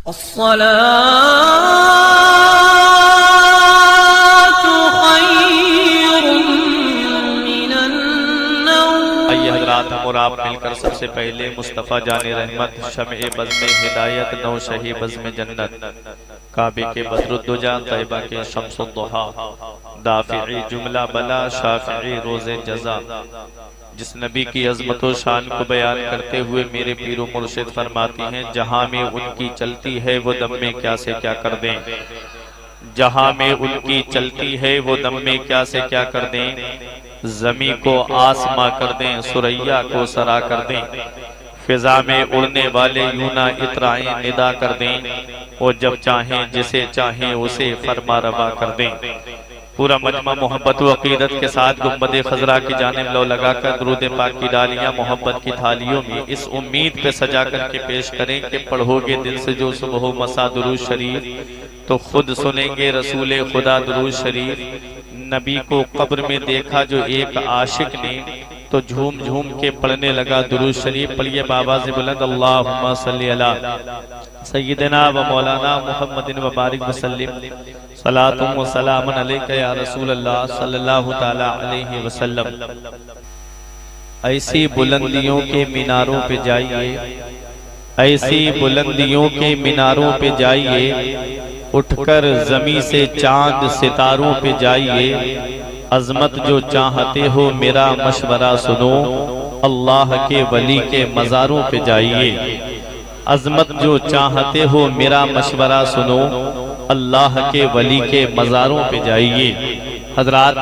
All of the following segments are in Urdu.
الصلاة خير من النوم۔ آئیے حضرات، ہم اور آپ مل کر سب سے پہلے مصطفیٰ جان رحمت، شمع بزم ہدایت، نو شہی بزم جنت، کعبے کے بدر الدجا، طیبہ کے شمس الضحا، دافعی جملہ بلا، شافعی روز جزا، جس نبی کی عظمت و شان کو بیان کرتے ہوئے میرے پیر و مرشد فرماتی ہیں، جہاں میں ان کی چلتی ہے وہ دم میں کیا سے کیا کر دیں، جہاں میں ان کی چلتی ہے وہ دم میں کیا سے کیا کر دیں، زمین کو آسماں کر دیں، سریا کو سرا کر دیں، فضا میں اڑنے والے یونا اترائیں ندا کر دیں، وہ جب چاہیں جسے چاہیں اسے فرما روا کر دیں۔ پورا مجمع محبت و عقیدت کے ساتھ گنبد خضرا کی جانب لو لگا کر درود پاک کی ڈالیاں محبت کی تھالیوں میں اس امید پہ سجا کر کے پیش کریں کہ پڑھو گے دل سے جو صبح و مساء درود شریف تو خود سنیں گے رسول خدا درود شریف۔ نبی کو قبر میں دیکھا جو ایک عاشق نے تو جھوم جھوم کے پڑھنے لگا درود شریف۔ پڑھیے بابا سے بلند اللہم صلی علی سیدنا و مولانا محمد و بارک وسلم، صلاۃ و سلام علیک یا رسول اللہ صلی اللہ تعالی علیہ وسلم۔ ایسی بلندیوں کے میناروں پہ جائیے، ایسی بلندیوں کے میناروں پہ جائیے، اٹھ کر زمین سے چاند ستاروں پہ جائیے، عظمت جو چاہتے ہو میرا مشورہ سنو، اللہ کے ولی کے مزاروں پہ جائیے، عظمت جو چاہتے ہو میرا مشورہ سنو، اللہ کے ولی کے مزاروں پہ جائیے۔ حضرات،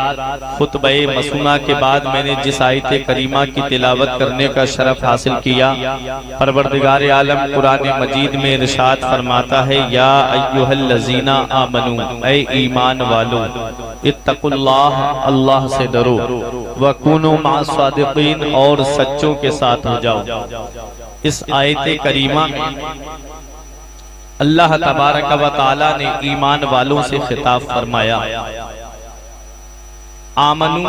خطبہ مسنونہ کے بعد میں نے جس آیت کریمہ کی تلاوت کرنے کا شرف حاصل کیا، پروردگار عالم قرآن مجید میں ارشاد فرماتا ہے، یا ایھا الذین آمنوا، اے ایمان والو، اتقوا اللہ، اللہ سے ڈرو، وکونوا مع الصادقین، اور سچوں کے ساتھ ہو جاؤ۔ اس آیت کریمہ میں اللہ تبارک و تعالی نے ایمان والوں سے خطاب فرمایا۔ آمنو،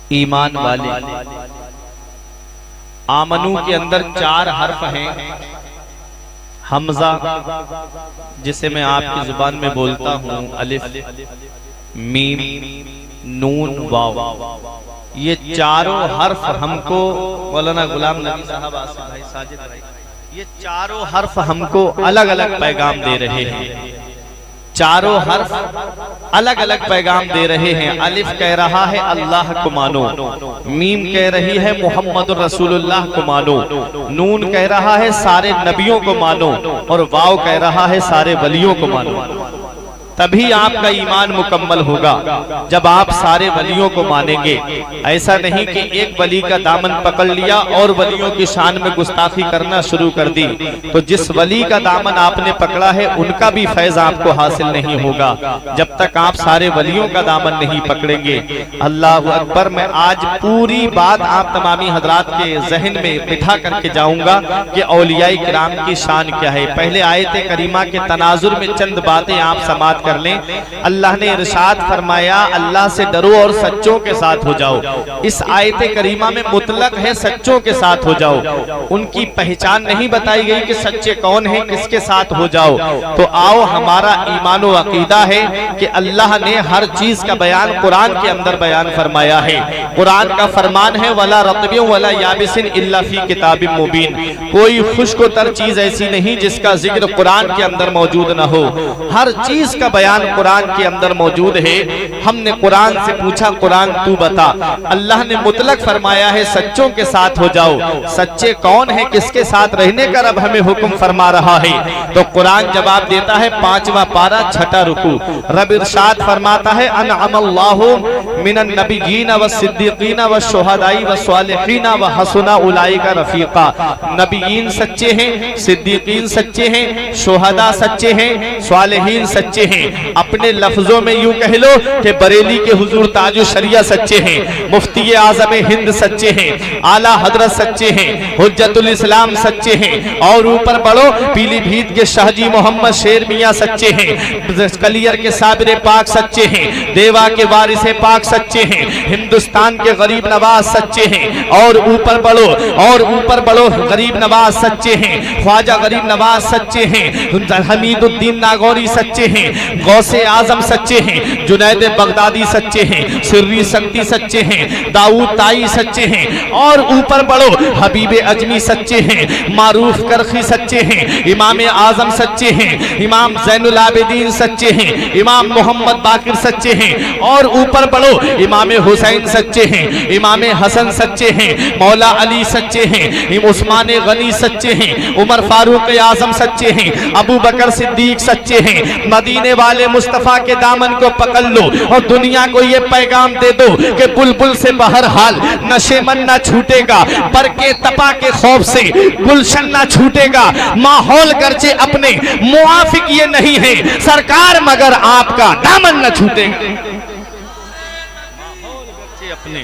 ایمان والے، آمنو کے اندر 4 حرف ہیں، حمزہ جسے میں آپ کی زبان میں بولتا ہوں، الف، میم، نون، واو، یہ 4 حرف ہم کو مولانا غلام نبی صاحب آصف بھائی ساجد بھائی، یہ 4 حرف ہم کو الگ الگ پیغام دے رہے ہیں، 4 حرف الگ الگ پیغام دے رہے ہیں۔ الف کہہ رہا ہے اللہ کو مانو، میم کہہ رہی ہے محمد رسول اللہ کو مانو، نون کہہ رہا ہے سارے نبیوں کو مانو، اور واو کہہ رہا ہے سارے ولیوں کو مانو۔ تبھی آپ کا ایمان مکمل ہوگا جب آپ سارے ولیوں کو مانیں گے۔ ایسا نہیں کہ ایک ولی کا دامن پکڑ لیا اور ولیوں کی شان میں گستاخی کرنا شروع کر دی، تو جس ولی کا دامن آپ نے پکڑا ہے ان کا بھی فیض آپ کو حاصل نہیں ہوگا جب تک آپ سارے ولیوں کا دامن نہیں پکڑیں گے۔ اللہ اکبر۔ میں آج پوری بات آپ تمامی حضرات کے ذہن میں بٹھا کر کے جاؤں گا کہ اولیاء کرام کی شان کیا ہے۔ پہلے آیت کریمہ کے تناظر میں چند باتیں آپ سماعت کر لیں۔ اللہ نے ارشاد فرمایا اللہ سے ڈرو اور سچوں کے ساتھ ہو جاؤ۔ اس آیت کریمہ میں مطلق ہے سچوں کے ساتھ ہو جاؤ، ان کی پہچان نہیں بتائی گئی کہ سچے کون ہیں، کس کے ساتھ ہو جاؤ۔ تو آؤ، ہمارا ایمان و عقیدہ ہے کہ اللہ نے ہر چیز کا بیان قرآن کے اندر بیان فرمایا ہے۔ قرآن کا فرمان ہے وَلَا رَطْبٍ وَلَا يَابِسٍ إِلَّا فِي كِتَابٍ مُبِينٍ، کوئی خشک و تر چیز ایسی نہیں جس کا ذکر قرآن کے اندر موجود نہ ہو، ہر چیز کا بیان قرآن کے اندر موجود ہے۔ ہم نے قرآن سے پوچھا قرآن تو بتا، اللہ نے مطلق فرمایا ہے سچوں کے ساتھ ہو جاؤ۔ سچے کون ہیں، کس کے ساتھ رہنے کا رب ہمیں حکم فرما رہا ہے؟ تو قرآن جواب دیتا ہے 5واں پارہ 6واں رکوع، رب ارشاد فرماتا ہے انعم اللہ من النبیین والصدیقین والشہداء والصالحین وحسن اولئک رفیقا۔ نبیین سچے ہیں، صدیقین سچے ہیں، شہداء سچے ہیں، صالحین سچے ہیں۔ ہیں. اپنے لفظوں میں یوں کہہ لو کہ بریلی کے حضور تاج الشریعہ سچے ہیں, مفتی اعظم ہند سچے ہیں, اعلیٰ حضرت سچے ہیں, حجت الاسلام سچے ہیں, اور اوپر بڑھو پیلی بھیت کے شاہ جی محمد شیر میاں سچے ہیں, کلیر کے صابر پاک سچے ہیں, دیوا کے وارث پاک سچے ہیں, ہندوستان کے غریب نواز سچے ہیں, اور اوپر بڑھو غریب نواز سچے ہیں, خواجہ غریب نواز سچے ہیں, حمید الدین ناگوری سچے ہیں, غوث اعظم سچے ہیں, جنید بغدادی سچے ہیں, سری سکتی سچے ہیں, داؤد تائی سچے ہیں, اور اوپر بڑھو حبیب اجمی سچے ہیں, معروف کرخی سچے ہیں, امام اعظم سچے ہیں, امام زین العابدین سچے ہیں, امام محمد باقر سچے ہیں, اور اوپر بڑھو امام حسین سچے ہیں, امام حسن سچے ہیں, مولا علی سچے ہیں, عثمان غنی سچے ہیں, عمر فاروق اعظم سچے ہیں, ابو بکر صدیق سچے ہیں. مدینے والے مصطفیٰ کے دامن کو پکڑ لو اور دنیا کو یہ پیغام دے دو کہ بلبل سے بہرحال نشے من نہ چھوٹے گا, برکے تپا کے خوف سے گلشن نہ چھوٹے گا. ماحول گرچہ اپنے موافق یہ نہیں ہے سرکار مگر آپ کا دامن نہ چھوٹے گا. ماحول گرچہ اپنے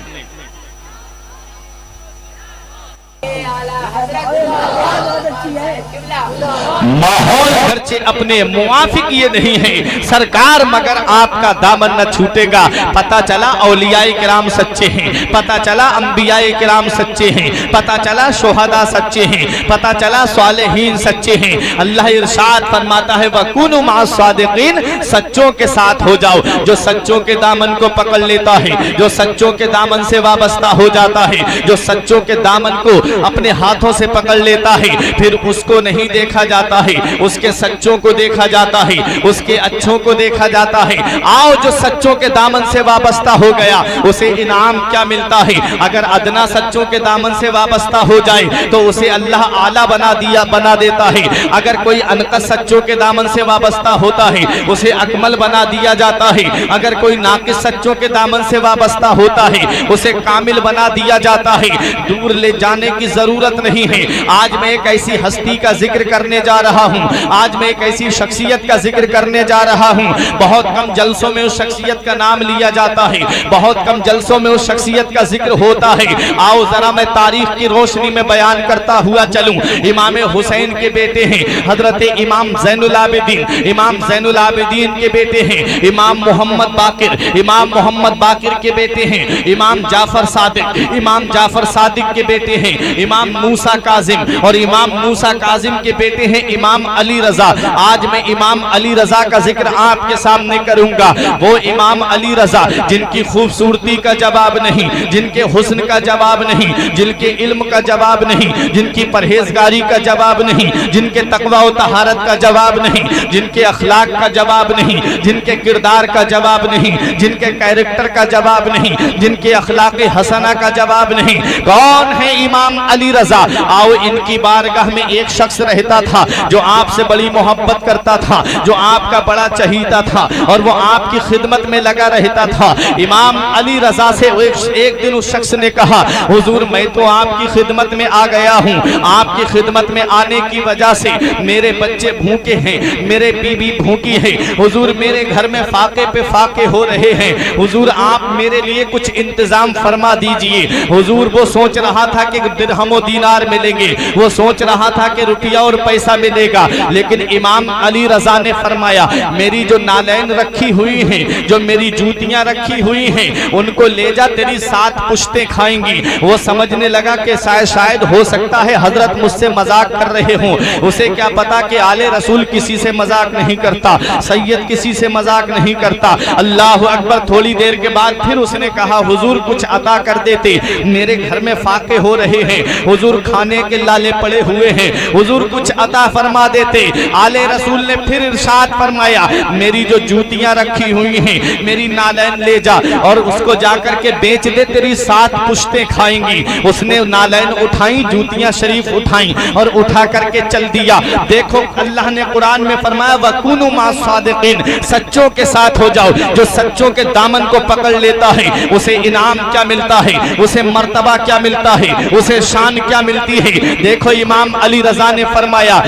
ماحول گرچہ اپنے موافق یہ نہیں ہے سرکار مگر آپ کا دامن نہ چھوٹے گا. پتہ چلا اولیاء کرام سچے ہیں, پتہ چلا انبیاء کرام سچے ہیں, پتہ چلا شہداء سچے ہیں, پتہ چلا صالحین سچے ہیں. اللہ ارشاد فرماتا ہے وَكُونُوا مَعَ الصَّادِقِينَ, سچوں کے ساتھ ہو جاؤ. جو سچوں کے دامن کو پکڑ لیتا ہے, جو سچوں کے دامن سے وابستہ ہو جاتا ہے, جو سچوں کے دامن کو اپنے ہاتھوں سے پکڑ لیتا ہے, پھر اس کو نہیں دیکھا جاتا ہے, اس کے سچوں کو دیکھا جاتا ہے, اس کے اچھوں کو دیکھا جاتا ہے. آؤ جو سچوں کے دامن سے وابستہ ہو گیا اسے انعام کیا ملتا ہے. اگر ادنا سچوں کے دامن سے وابستہ ہو جائے تو اسے اللہ اعلیٰ بنا دیتا ہے. اگر کوئی انقص سچوں کے دامن سے وابستہ ہوتا ہے اسے اکمل بنا دیا جاتا ہے. اگر کوئی ناقص سچوں کے دامن سے وابستہ ہوتا ہے اسے کامل بنا دیا جاتا ہے. دور لے جانے کی ضرورت نہیں ہے. آج میں ایک ایسی ہستی کا ذکر کرنے جا رہا ہوں, آج میں ایک ایسی شخصیت کا ذکر کرنے جا رہا ہوں. بہت کم جلسوں میں اس شخصیت کا نام لیا جاتا ہے, بہت کم جلسوں میں اس شخصیت کا ذکر ہوتا ہے. آؤ ذرا میں تاریخ کی روشنی میں بیان کرتا ہوا چلوں. امام حسین کے بیٹے ہیں حضرت امام زین العابدین, امام زین العابدین کے بیٹے ہیں امام محمد باقر, امام محمد باقر کے بیٹے ہیں امام جعفر صادق, امام جعفر صادق کے بیٹے ہیں امام موسیٰ کاظم, اور امام موسیٰ کاظم کے بیٹے ہیں امام علی رضا. آج میں امام علی رضا کا ذکر آپ کے سامنے کروں گا. وہ امام علی رضا جن کی خوبصورتی کا جواب نہیں, جن کے حسن کا جواب نہیں, جن کے علم کا جواب نہیں, جن کی پرہیزگاری کا جواب نہیں, جن کے تقوی و طہارت کا جواب نہیں, جن کے اخلاق کا جواب نہیں, جن کے کردار کا جواب نہیں, جن کے کیریکٹر کا جواب نہیں, جن کے اخلاق حسنہ کا جواب نہیں. کون ہے امام علی رضا؟ آؤ ان کی بارگاہ میں ایک شخص رہتا تھا جو آپ سے بڑی محبت کرتا تھا, جو آپ کا بڑا چہیتا تھا, اور وہ آپ کی خدمت میں لگا رہتا تھا. امام علی رضا سے ایک دن اس شخص نے کہا حضور میں تو آپ کی خدمت میں آ گیا ہوں, آپ کی خدمت میں آنے کی وجہ سے میرے بچے بھوکے ہیں, میرے بیوی بھوکی ہے, حضور میرے گھر میں فاقے پہ فاقے ہو رہے ہیں, حضور آپ میرے لیے کچھ انتظام فرما دیجئے. حضور وہ سوچ رہا تھا کہ درہم و دینار ملیں گے, وہ سوچ رہا تھا کہ روپیہ اور پیسہ ملے گا, لیکن امام علی رضا نے فرمایا میری جو نالین رکھی ہوئی ہیں, جو میری جوتیاں رکھی ہوئی ہیں, ان کو لے جا, تیری 7 پشتیں کھائیں گی. وہ سمجھنے لگا کہ شاید ہو سکتا ہے حضرت مجھ سے مذاق کر رہے ہوں. اسے کیا پتا کہ آل رسول کسی سے مذاق نہیں کرتا, سید کسی سے مذاق نہیں کرتا. اللہ اکبر. تھوڑی دیر کے بعد پھر اس نے کہا حضور کچھ عطا کر دیتے, میرے گھر میں فاقے ہو رہے ہیں, حضور کھانے کے لالے پڑے ہوئے ہیں, حضور کچھ عطا فرما دیتے. آل رسول نے پھر ارشاد فرمایا میری جو جوتیاں رکھی ہوئی ہیں, میری نالین لے جا اور اس کو جا کر کے بیچ دے, تیری 7 پشتیں کھائیں گی. اس نے نالین اٹھائیں, جوتیاں شریف اٹھائیں اور اٹھا کر کے چل دیا. دیکھو اللہ نے قرآن میں فرمایا وَكُونُوا مَعَ الصَّادِقِينَ, سچوں کے ساتھ ہو جاؤ. جو سچوں کے دامن کو پکڑ لیتا ہے اسے انعام کیا ملتا ہے, اسے مرتبہ کیا ملتا ہے, اسے شان کیا ملتی ہے. دیکھو امام علی رضا نے فرمایا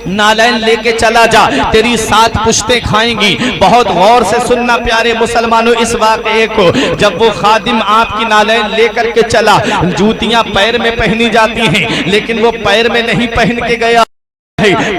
نالین لے کے چلا جا، تیری 7 پشتیں کھائیں گی۔ بہت غور سے سننا پیارے مسلمانوں اس واقعے کو، جب وہ خادم آپ کی نالین لے کر کے چلا، جوتیاں پیر میں پہنی جاتی ہیں لیکن وہ پیر میں نہیں پہن کے گیا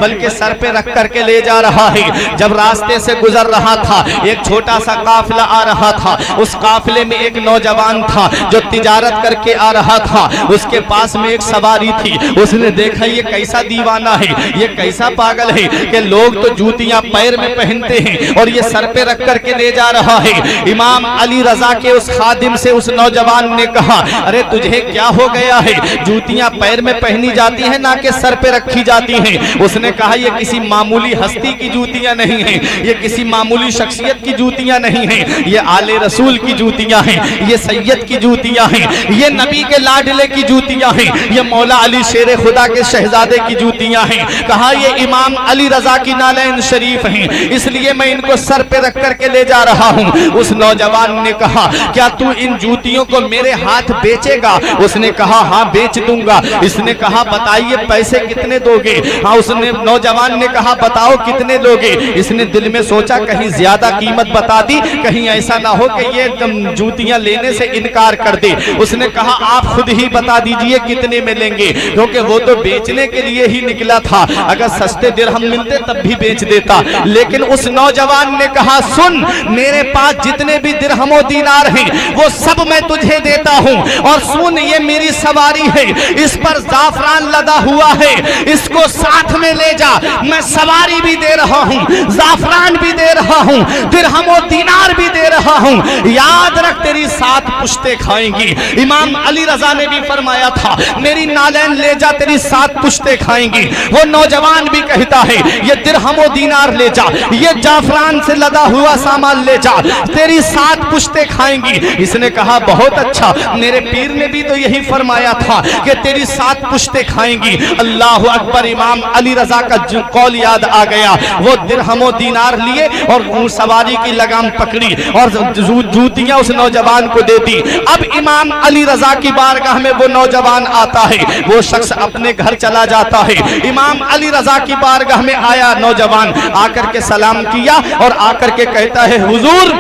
بلکہ سر پہ رکھ کر کے لے جا رہا ہے۔ جب راستے سے گزر رہا تھا ایک چھوٹا سا قافلہ آ رہا تھا، اس قافلے میں ایک نوجوان تھا جو تجارت کر کے آ رہا تھا، اس کے پاس میں ایک سواری تھی۔ اس نے دیکھا یہ کیسا دیوانہ ہے، یہ کیسا پاگل ہے کہ لوگ تو جوتیاں پیر میں پہنتے ہیں اور یہ سر پہ رکھ کر کے لے جا رہا ہے۔ امام علی رضا کے اس خادم سے اس نوجوان نے کہا، ارے تجھے کیا ہو گیا ہے؟ جوتیاں پیر میں پہنی جاتی ہیں نہ کہ سر پہ رکھی جاتی ہیں۔ اس نے کہا یہ کسی معمولی ہستی کی جوتیاں نہیں ہیں، یہ کسی معمولی شخصیت کی جوتیاں نہیں ہیں، یہ آل رسول کی جوتیاں ہیں، یہ سید کی جوتیاں ہیں، یہ نبی کے لاڈلے کی جوتیاں ہیں، یہ مولا علی شیر خدا کے شہزادے کی جوتیاں ہیں۔ کہا یہ امام علی رضا کی نالین شریف ہیں، اس لیے میں ان کو سر پہ رکھ کر کے لے جا رہا ہوں۔ اس نوجوان نے کہا کیا تو ان جوتیوں کو میرے ہاتھ بیچے گا؟ اس نے کہا ہاں بیچ دوں گا۔ اس نے کہا بتائیے پیسے کتنے دو گے؟ ہاں اس نے نوجوان نے کہا بتاؤ کتنے لوگے؟ اس نے دل میں سوچا کہیں زیادہ قیمت بتا دی، کہیں ایسا نہ ہو کہ یہ جوتیاں لینے سے انکار کر دے۔ اس نے کہا آپ خود ہی بتا دیجئے کتنے میں لیں گے، کیونکہ وہ تو بیچنے کے لیے ہی نکلا تھا، اگر سستے درہم ملتے تب بھی بیچ دیتا۔ لیکن اس نوجوان نے کہا سن، میرے پاس جتنے بھی درہم و دینار ہیں وہ سب میں تجھے دیتا ہوں، اور سن یہ میری سواری ہے، اس پر زعفران لدا ہوا ہے، اس کو ساتھ میں لے جا، میں سواری بھی دے رہا ہوں، زعفران بھی دے رہا ہوں، درہم و دینار بھی دے رہا ہوں، یاد رکھ تیری 7 پشتیں کھائیں گی۔ امام علی رضا نے بھی فرمایا تھا میری نالین لے جا تیری 7 پشتیں کھائیں گی۔ وہ نوجوان بھی کہتا ہے یہ درہم و دینار لے جا، یہ زعفران سے لدا ہوا سامان لے جا، تیری 7 پشتیں کھائیں گی۔ اس نے کہا بہت اچھا، میرے پیر نے بھی تو یہی فرمایا تھا کہ تیری 7 پشتیں کھائیں گی۔ اللہ اکبر، امام علی رضا کا جو قول یاد آ گیا، وہ درہم و دینار لیے اور سواری کی لگام پکڑی اور جوتیاں اس نوجوان کو دے دی۔ اب امام علی رضا کی بارگاہ میں وہ نوجوان آتا ہے، وہ شخص اپنے گھر چلا جاتا ہے۔ امام علی رضا کی بارگاہ میں آیا نوجوان، آ کر کے سلام کیا اور آ کر کے کہتا ہے حضور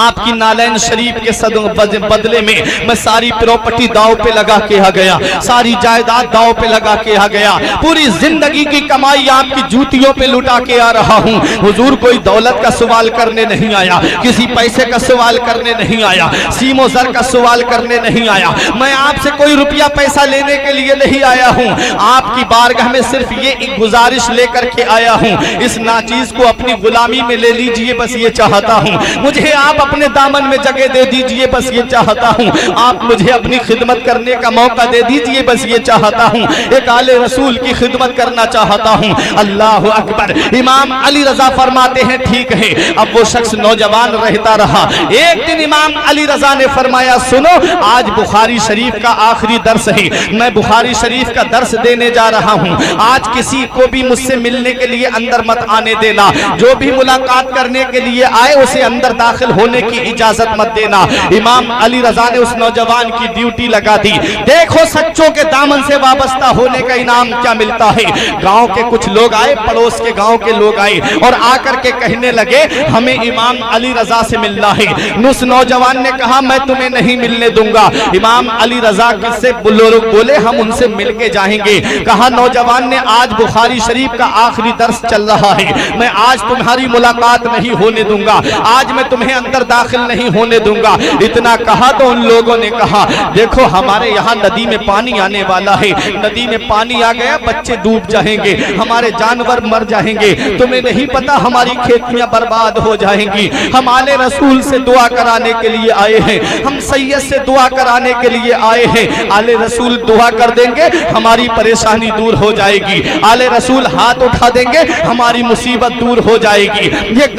آپ کی نالین شریف کے بدلے میں ساری پراپرٹی داؤ پہ لگا کے آ گیا، ساری جائیداد داؤ پہ لگا کے آ گیا، پوری زندگی کی کمائی آپ کی جوتیوں پہ لٹا کے آ رہا ہوں۔ حضور کوئی دولت کا سوال کرنے نہیں آیا، کسی پیسے کا سوال کرنے نہیں آیا، سیم و زر کا سوال کرنے نہیں آیا، میں آپ سے کوئی روپیہ پیسہ لینے کے لیے نہیں آیا ہوں، آپ کی بارگاہ میں صرف یہ ایک گزارش لے کر کے آیا ہوں، اس ناچیز کو اپنی غلامی میں لے لیجئے، بس یہ چاہتا ہوں، مجھے آپ اپنے دامن میں جگہ دے دیجئے، بس یہ چاہتا ہوں، آپ مجھے اپنی خدمت کرنے کا موقع دے دیجئے، بس یہ چاہتا ہوں، ایک آل رسول کی خدمت کرنا چاہتا ہوں۔ اللہ اکبر، امام علی رضا فرماتے ہیں ٹھیک ہے۔ اب وہ شخص نوجوان رہتا رہا۔ ایک دن امام علی رضا نے فرمایا سنو، آج بخاری شریف کا آخری درس ہے، میں بخاری شریف کا درس دینے جا رہا ہوں، آج کسی کو بھی مجھ سے ملنے کے لیے اندر مت آنے دینا، جو بھی ملاقات کرنے کے لیے آئے اسے اندر داخل ہونے کی اجازت مت دینا۔ امام علی رضا نے اس نوجوان کی ڈیوٹی لگا دی۔ دیکھو سچوں کے دامن سے وابستہ ہونے کا انعام کیا ملتا ہے۔ گاؤں کے کچھ لوگ آئے، پڑوس کے گاؤں کے لوگ آئے اور آ کر کے کہنے لگے ہمیں امام علی رضا سے ملنا ہے۔ اس نوجوان نے کہا میں تمہیں نہیں ملنے دوں گا۔ امام علی رضا سے لوگ بولے ہم ان سے مل کے جائیں گے۔ کہا نوجوان نے آج بخاری شریف کا آخری درس چل رہا ہے، میں آج تمہاری ملاقات نہیں ہونے دوں گا، آج میں تمہیں اندر داخل نہیں ہونے دوں گا۔ اتنا کہا تو ان لوگوں نے کہا دیکھو ہمارے یہاں ندی میں پانی آنے والا ہے، ندی میں پانی آ گیا بچے ڈوب جائیں گے، ہمارے جانور مر جائیں گے، تمہیں نہیں پتا ہماری کھیتیاں برباد ہو جائیں گی۔ ہم آل رسول سے دعا کرانے کے لیے آئے ہیں، ہم سید سے دعا کرانے کے لیے آئے ہیں، آل رسول دعا کر دیں گے ہماری پریشانی دور ہو جائے گی، آل رسول ہاتھ اٹھا دیں گے ہماری مصیبت دور ہو جائے گی۔ یہ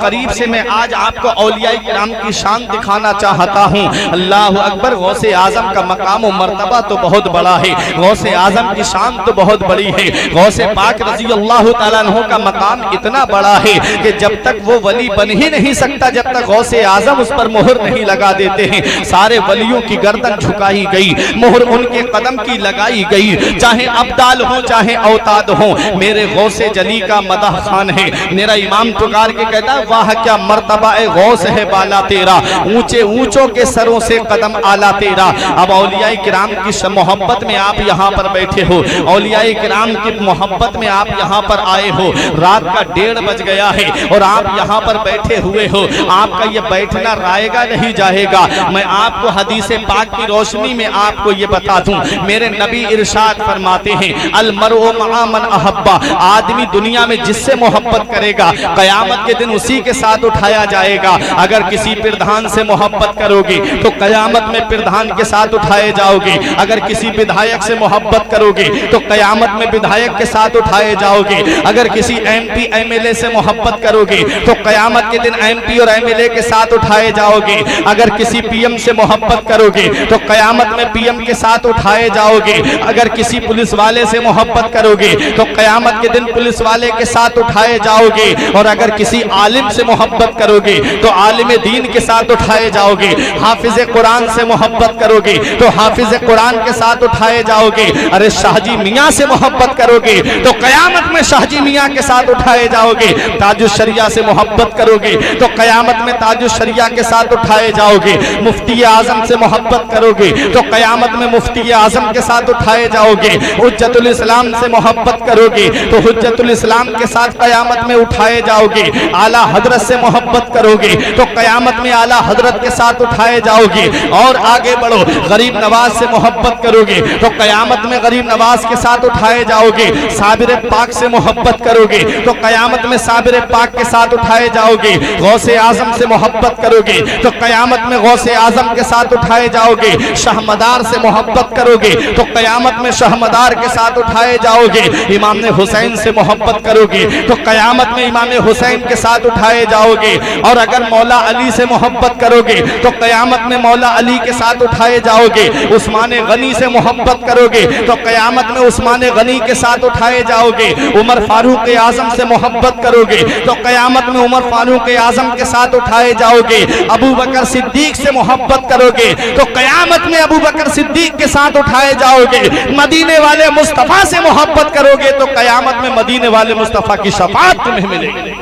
قریب سے میں آج آپ کو اولیاء کرام کی شان دکھانا چاہتا ہوں۔ اللہ اکبر، غوث اعظم کا مقام و مرتبہ تو بہت بڑا ہے، غوث اعظم کی شان تو بہت بڑی ہے۔ غوث پاک رضی اللہ تعالیٰ عنہ کا مقام اتنا بڑا ہے کہ جب تک وہ ولی بن ہی نہیں سکتا جب تک غوث اعظم اس پر مہر نہیں لگا دیتے ہیں۔ سارے ولیوں کی گردن جھکائی گئی، مہر ان کے قدم کی لگائی گئی، چاہے ابدال ہوں چاہے اوتاد ہوں۔ میرے غوث جلی کا مدح خان ہے۔ میرا امام پکار کے کہتا ہے واہ کیا مرتبہ غوث ہے بالا تیرا، اونچے اونچوں کے سروں سے قدم آلا تیرا۔ اب اولیاء کرام کی محبت میں آپ یہاں پر بیٹھے ہو، اولیاء کرام کی محبت میں آپ یہاں پر آئے ہو، رات کا 1:30 بج گیا ہے اور آپ یہاں پر بیٹھے ہوئے ہو۔ آپ کا یہ بیٹھنا رائے گا نہیں جائے گا۔ میں آپ کو حدیث پاک کی روشنی میں آپ کو یہ بتا دوں، میرے نبی ارشاد فرماتے ہیں المرء مع من احبا، آدمی دنیا میں جس سے محبت کرے گا قیامت کے دن اسی کے ساتھ اٹھایا جائے گا۔ اگر کسی پردھان سے محبت کرو گے تو قیامت میں پردھان کے ساتھ اٹھائے جاؤ گے، اگر کسی بدھائک سے محبت کرو گے تو قیامت میں بدھائک کے ساتھ اٹھائے جاؤ گے، اگر کسی M P M L A سے محبت کرو گے تو قیامت کے دن ایم پی اور ایم ایل اے کے ساتھ اٹھائے جاؤ گے، اگر کسی پی ایم سے محبت کرو گے تو قیامت میں پی ایم کے ساتھ اٹھائے جاؤ گے، اگر کسی پولیس والے سے محبت کرو گے تو قیامت کے دن پولیس والے کے ساتھ اٹھائے جاؤ گے، اور اگر کسی عالم سے محبت کرو گے تو عالم دین کے ساتھ اٹھائے جاؤ گے، حافظ قرآن سے محبت کرو گے تو حافظ قرآن کے ساتھ اٹھائے جاؤ گے، ارے شاہ جی میاں سے محبت کرو گے تو قیامت میں شاہ جی میاں کے ساتھ اٹھائے جاؤ گے، تاج الشریعہ سے محبت کرو گے تو قیامت میں تاج الشریعہ کے ساتھ اٹھائے جاؤ گے، مفتی اعظم سے محبت کرو گے تو قیامت میں مفتی اعظم کے ساتھ اٹھائے جاؤ گے، حجت الاسلام سے محبت کرو گے تو حجت الاسلام کے ساتھ قیامت میں اٹھائے جاؤ گے، اعلیٰ حضرت سے محبت کرو گے تو قیامت میں اعلیٰ حضرت کے ساتھ اٹھائے جاؤ گے، اور آگے بڑھو غریب نواز سے محبت کرو گے تو قیامت میں غریب نواز کے ساتھ اٹھائے جاؤ گے، صابر پاک سے محبت کرو گے تو قیامت میں صابر پاک کے ساتھ اٹھائے جاؤ گے، غوث اعظم سے محبت کرو گے تو قیامت میں غوث اعظم کے ساتھ اٹھائے جاؤ گے، شہمدار سے محبت کرو گے تو قیامت میں شہمدار کے ساتھ اٹھائے جاؤ گے، امام حسین سے محبت کرو گے تو قیامت میں امام حسین کے ساتھ اٹھائے جاؤ گے، اور اگر مولا علی سے محبت کرو گے تو قیامت میں مولا علی کے ساتھ اٹھائے جاؤ گے، عثمان غنی سے محبت کرو گے تو قیامت میں عثمان غنی کے ساتھ اٹھائے جاؤ گے، عمر فاروق اعظم سے محبت کرو گے تو قیامت میں عمر فاروق اعظم کے ساتھ اٹھائے جاؤ گے، ابو بکر صدیق سے محبت کرو گے تو قیامت میں ابو بکر صدیق کے ساتھ اٹھائے جاؤ گے، مدینے والے مصطفیٰ سے محبت کرو گے تو قیامت میں مدینے والے مصطفیٰ کی شفاعت تمہیں ملے گی۔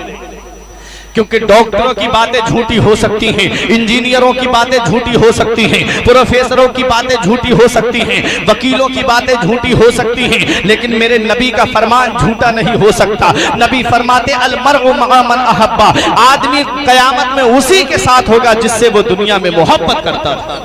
کیونکہ ڈاکٹروں کی باتیں جھوٹی ہو سکتی ہیں، انجینئروں کی باتیں جھوٹی ہو سکتی ہیں، پروفیسروں کی باتیں جھوٹی ہو سکتی ہیں، وکیلوں کی باتیں جھوٹی ہو سکتی ہیں، لیکن میرے نبی کا فرمان جھوٹا نہیں ہو سکتا۔ نبی فرماتے المرء مع من احبا، آدمی قیامت میں اسی کے ساتھ ہوگا جس سے وہ دنیا میں محبت کرتا تھا۔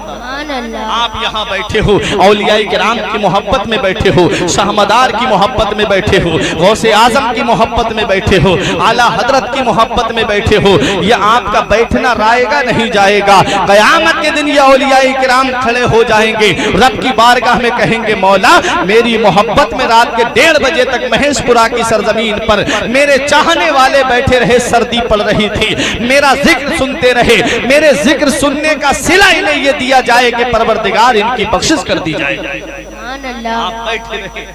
آپ یہاں بیٹھے ہو، اولیاء کرام کی محبت میں بیٹھے ہو، شہمدار کی محبت میں بیٹھے ہو، غوث اعظم کی محبت میں بیٹھے ہو، اعلیٰ حضرت کی محبت میں بیٹھے ہو، یہ آپ کا بیٹھنا رائے گا نہیں جائے گا۔ قیامت کے دن یہ اولیاء کرام کھڑے ہو جائیں گے، رب کی بارگاہ میں کہیں گے مولا میری محبت میں رات کے 1:30 بجے تک مہیش پورہ کی سرزمین پر میرے چاہنے والے بیٹھے رہے، سردی پڑ رہی تھی، میرا ذکر سنتے رہے، میرے ذکر سننے کا صلہ انہیں یہ دیا جائے کہ پروردگار ان کی بخشش کر دی جائے۔ آپ بیٹھے رہے،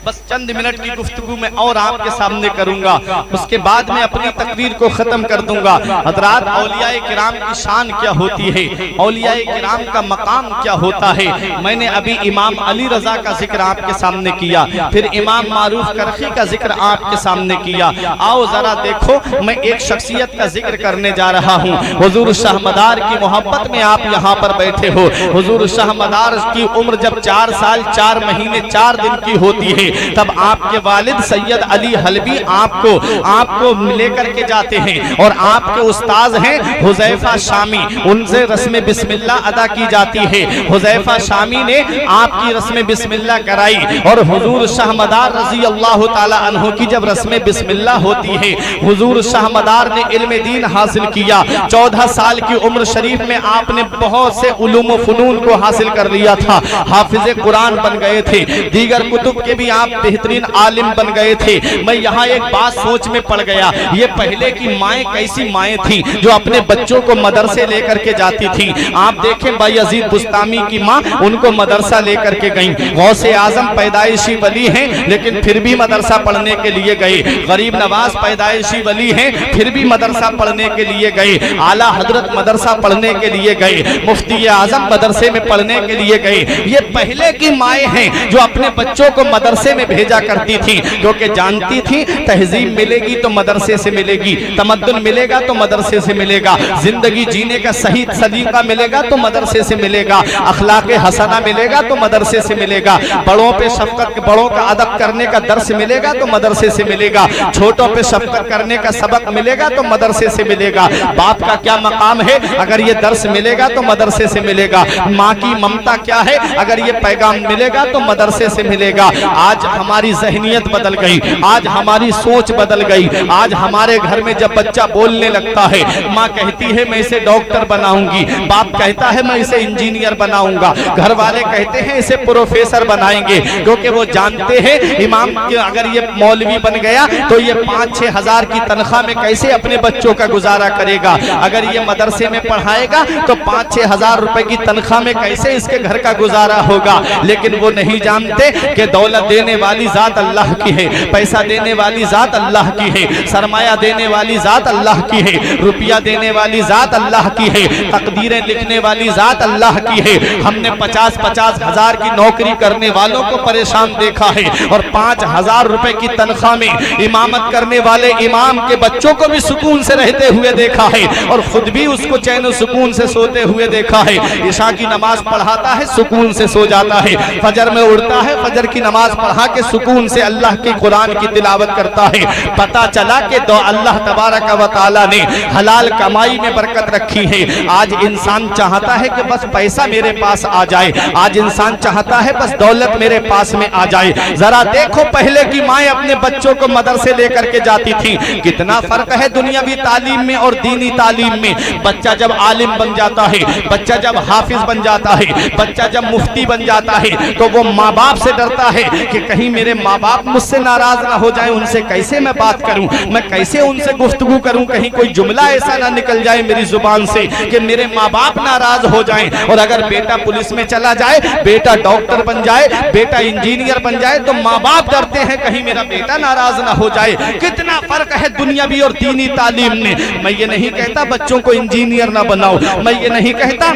بس چند منٹ کی گفتگو میں اور آپ کے سامنے کروں گا، اس کے بعد میں اپنی تقریر کو ختم کر دوں گا۔ حضرات اولیاء کرام کی شان کیا ہوتی ہے، اولیاء کرام کا مقام کیا ہوتا ہے، میں نے ابھی امام علی رضا کا ذکر آپ کے سامنے کیا، پھر امام معروف کرخی کا ذکر آپ کے سامنے کیا۔ آؤ ذرا دیکھو میں ایک شخصیت کا ذکر کرنے جا رہا ہوں۔ حضور شاہمدار کی محبت میں آپ یہاں پر بیٹھے ہو۔ حضور شاہمدار کی عمر جب 4 سال 4 مہینے 4 دن کی ہوتی ہے تب آپ کے والد سید علی حلبی آپ کو لے کر کے جاتے ہیں، اور آپ کے استاذ ہیں حذیفہ شامی، ان سے رسم بسم اللہ ادا کی جاتی ہے۔ حذیفہ شامی نے آپ کی رسم بسم اللہ کرائی، اور حضور شاہمدار رضی اللہ تعالی عنہ کی جب رسم بسم اللہ ہوتی ہے، حضور شاہمدار نے علم دین حاصل کیا۔ 14 سال کی عمر شریف میں آپ نے بہت سے علوم و فنون کو حاصل کر لیا تھا، حافظ قرآن بن گئے تھے، دیگر کتب کے بھی آپ بہترین عالم بن گئے تھے، میں یہاں ایک بات سوچ میں پڑ گیا، یہ پہلے کی مائیں کیسی مائیں تھیں جو اپنے بچوں کو مدرسے لے کر کے جاتی تھی۔ آپ دیکھیں بایزید بستامی کی ماں ان کو مدرسہ لے کر کے گئیں، غوث اعظم پیدائشی ولی ہیں لیکن پھر بھی مدرسہ پڑھنے کے لیے گئے، غریب نواز پیدائشی ولی ہیں پھر بھی مدرسہ پڑھنے کے لیے گئے، اعلیٰ حضرت مدرسہ پڑھنے کے لیے گئے، مفتی اعظم مدرسے میں پڑھنے کے لیے گئے۔ یہ پہلے کی مائیں ہیں جو اپنے بچوں کو مدرسے میں بھیجا کرتی تھی، کیونکہ جانتی تھی تہذیب ملے گی تو مدرسے سے ملے گی، تمدن ملے گا تو مدرسے سے ملے گا، زندگی جینے کا صحیح سلیقہ ملے گا تو مدرسے سے ملے گا، اخلاق حسنہ ملے گا تو مدرسے سے ملے گا، بڑوں پہ شفقت، بڑوں کا ادب کرنے کا درس ملے گا تو مدرسے سے ملے گا، چھوٹوں پہ شفقت کرنے کا سبق ملے گا تو مدرسے سے ملے گا۔ باپ کا کیا مقام ہے؟ اگر یہ درس ملے گا تو مدرسے سے ملے گا۔ ماں کی ممتا کیا ہے؟ اگر یہ پیغام ملے گا تو مدرسے سے ملے گا۔ آج ہماری ذہنیت بدل گئی، آج ہماری سوچ بدل گئی، آج ہمارے گھر میں جب بچہ بولنے لگتا ہے، ماں کہتی ہے میں اسے ڈاکٹر بناؤں گی، باپ کہتا ہے میں اسے انجینئر بناؤں گا، گھر والے کہتے ہیں اسے پروفیسر بنائیں گے، کیونکہ وہ جانتے ہیں امام کہ اگر یہ مولوی بن گیا تو یہ 5-6 ہزار کی تنخواہ میں کیسے اپنے بچوں کا گزارا کرے گا، اگر یہ مدرسے میں پڑھائے گا تو 5-6 ہزار روپے کی تنخواہ میں کیسے اس کے گھر کا گزارا ہوگا۔ لیکن وہ نہیں جانتے کہ دولت دینے والی ذات اللہ کی ہے، پیسہ دینے والی ذات اللہ کی ہے، سرمایہ دینے والی ذات اللہ کی ہے، روپیہ دینے والی ذات اللہ کی ہے، تقدیریں لکھنے والی ذات اللہ کی ہے۔ ہم نے 50-50 ہزار کی نوکری کرنے والوں کو پریشان دیکھا ہے اور 5,000 روپے کی تنخواہ میں امامت کرنے والے امام کے بچوں کو بھی سکون سے رہتے ہوئے دیکھا ہے اور خود بھی اس کو چین و سکون سے سوتے ہوئے دیکھا ہے۔ عشاء کی نماز پڑھاتا ہے سکون سے سو جاتا ہے، فجر میں اڑتا ہے فجر کی نماز پڑھا کے سکون سے اللہ کی قرآن کی تلاوت کرتا ہے۔ پتہ چلا کہ اللہ تبارک و تعالی نے حلال کمائی میں برکت رکھی ہے۔ آج انسان چاہتا ہے کہ بس پیسہ میرے پاس آ جائے، آج انسان چاہتا ہے بس دولت میرے پاس میں آ جائے۔ ذرا دیکھو پہلے کی مائیں اپنے بچوں کو مدرسے لے کر کے جاتی تھی، کتنا فرق ہے دنیاوی تعلیم میں اور دینی تعلیم میں۔ بچہ جب عالم بن جاتا ہے، بچہ جب حافظ بن جاتا ہے، بچہ جب مفتی بن جاتا ہے تو وہ ماں باپ سے ڈرتا ہے کہ کہیں میرے ماں باپ مجھ سے ناراض نہ ہو جائیں، ان سے کیسے میں بات کروں، میں کیسے ان سے گفتگو کروں، کہیں کوئی جملہ ایسا نہ نکل جائے میری زبان سے کہ میرے ماں باپ ناراض ہو جائیں۔ اور اگر بیٹا پولیس میں چلا جائے، بیٹا ڈاکٹر بن جائے، بیٹا انجینئر بن جائے تو ماں باپ ڈرتے ہیں کہیں میرا بیٹا ناراض نہ ہو جائے۔ کتنا فرق ہے دنیاوی اور دینی تعلیم میں۔ میں یہ نہیں کہتا بچوں کو انجینئر نہ بناؤ، میں یہ نہیں کہتا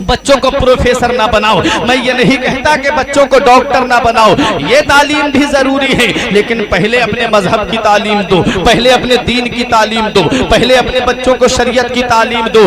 بچوں کو پروفیسر نہ بناؤ، میں یہ نہیں کہتا کہ بچوں کو ڈاکٹر نہ بناؤ، یہ تعلیم بھی ضروری ہے، لیکن پہلے اپنے مذہب کی تعلیم دو، پہلے اپنے دین کی تعلیم دو، پہلے اپنے بچوں کو شریعت کی تعلیم دو،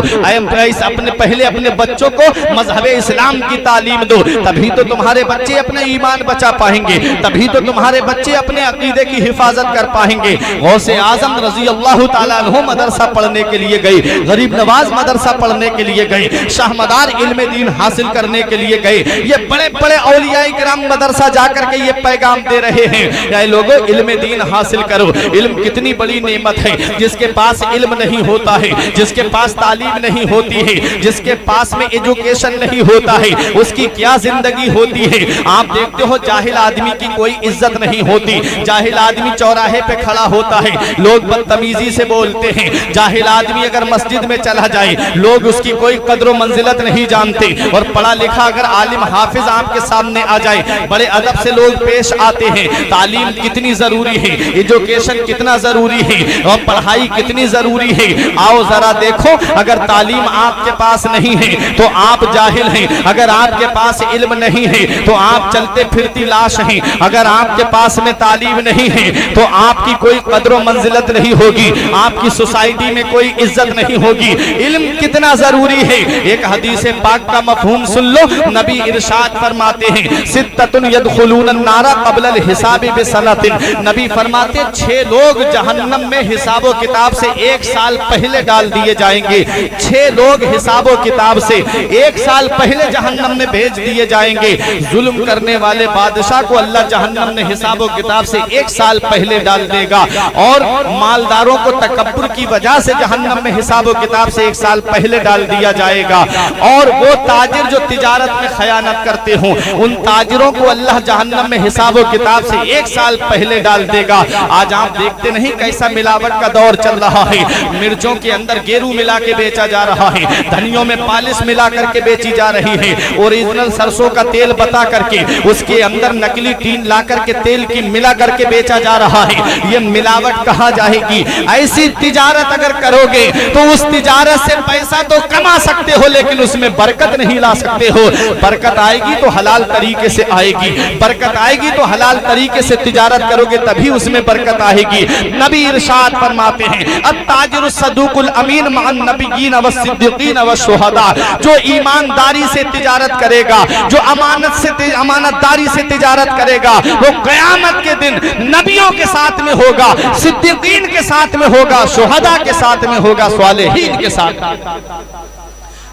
پہلے اپنے بچوں کو مذہب اسلام کی تعلیم دو، تبھی تو تمہارے بچے اپنا ایمان بچا پائیں گے، تبھی تو تمہارے بچے اپنے عقیدے کی حفاظت کر پائیں گے۔ غوث اعظم رضی اللہ تعالیٰ عنہ مدرسہ پڑھنے کے لیے گئے، غریب نواز مدرسہ پڑھنے کے لیے گئے، شاہ مدار علم دین حاصل کرنے کے لیے گئے۔ یہ بڑے بڑے اولیاء کرام مدرسہ جا کر کے یہ پیغام دے رہے ہیں، اے لوگوں علم دین حاصل کرو۔ علم کتنی بڑی نعمت ہے، جس کے پاس علم نہیں ہوتا ہے، جس کے پاس تعلیم نہیں ہوتی ہے، جس کے پاس میں ایجوکیشن نہیں ہوتا ہے، اس کی کیا زندگی ہوتی ہے۔ آپ دیکھتے ہو جاہل آدمی کی کوئی عزت نہیں ہوتی، جاہل آدمی چوراہے پہ کھڑا ہوتا ہے، لوگ بدتمیزی سے بولتے ہیں، جاہل آدمی اگر مسجد میں چلا جائے لوگ اس کی کوئی قدر و منزلت نہیں جانتے، اور پڑھا لکھا اگر عالم حافظ آپ کے سامنے آ جائے بڑے ادب سے لوگ پیش آتے ہیں۔ تعلیم کتنی ضروری ہے، ایجوکیشن کتنا ضروری ہے، اور پڑھائی کتنی ضروری ہے۔ آؤ ذرا دیکھو، اگر تعلیم آپ کے پاس نہیں ہے تو آپ جاہل ہیں، اگر آپ کے پاس علم نہیں ہے تو آپ چلتے پھرتی لاش ہیں، اگر آپ کے پاس میں تعلیم نہیں ہے تو آپ کی کوئی قدر و منزلت نہیں ہوگی، آپ کی سوسائٹی میں کوئی عزت نہیں ہوگی۔ علم کتنا ضروری ہے۔ ایک حدیث پاک کا مفہوم سن لو، نبی ارشاد فرماتے ہیں ستۃ يدخلون النار قبل الحساب بسنۃ، نبی فرماتے 6 لوگ جہنم میں حساب و کتاب سے 1 سال پہلے ڈال دیے جائیں گے، 6 لوگ حساب و کتاب سے 1 سال پہلے جہنم میں بھیج دیے جائیں گے۔ ظلم کرنے والے بادشاہ کو اللہ جہنم میں حساب و کتاب سے 1 سال پہلے ڈال دے گا، اور مالداروں کو تکبر کی وجہ سے جہنم میں حساب و کتاب سے 1 سال پہلے ڈال دیا جائے گا، اور اور وہ تاجر جو تجارت میں خیانت کرتے ہوں ان تاجروں کو اللہ جہنم میں حساب و کتاب سے 1 سال پہلے ڈال دے گا۔ آج آپ دیکھتے نہیں کیسا ملاوٹ کا دور چل رہا ہے، مرچوں کے اندر گیرو ملا کے بیچا جا رہا ہے، دھنیوں میں پالش ملا کر کے بیچی جا رہی ہے، اوریجنل سرسوں کا تیل بتا کر کے اس کے اندر نکلی ٹین لا کر کے تیل کی ملا کر کے بیچا جا رہا ہے۔ یہ ملاوٹ کہاں جائے گی؟ ایسی تجارت اگر کرو گے تو اس تجارت سے پیسہ تو کما سکتے ہو لیکن اس میں برکت نہیں لا سکتے ہو۔ برکت آئے گی تو حلال طریقے سے آئے گی، برکت آئے گی تو حلال طریقے سے تجارت کرو گے تبھی اس میں برکت آئے گی۔ نبی ارشاد فرماتے ہیں التاجر الصدوق الامین مع النبیین والصدیقین والشہداء، جو ایمانداری سے تجارت کرے گا، جو امانت داری سے تجارت کرے گا، وہ قیامت کے دن نبیوں کے ساتھ میں ہوگا، صدیقین کے ساتھ میں ہوگا، شہداء کے ساتھ میں ہوگا، صالحین کے ساتھ۔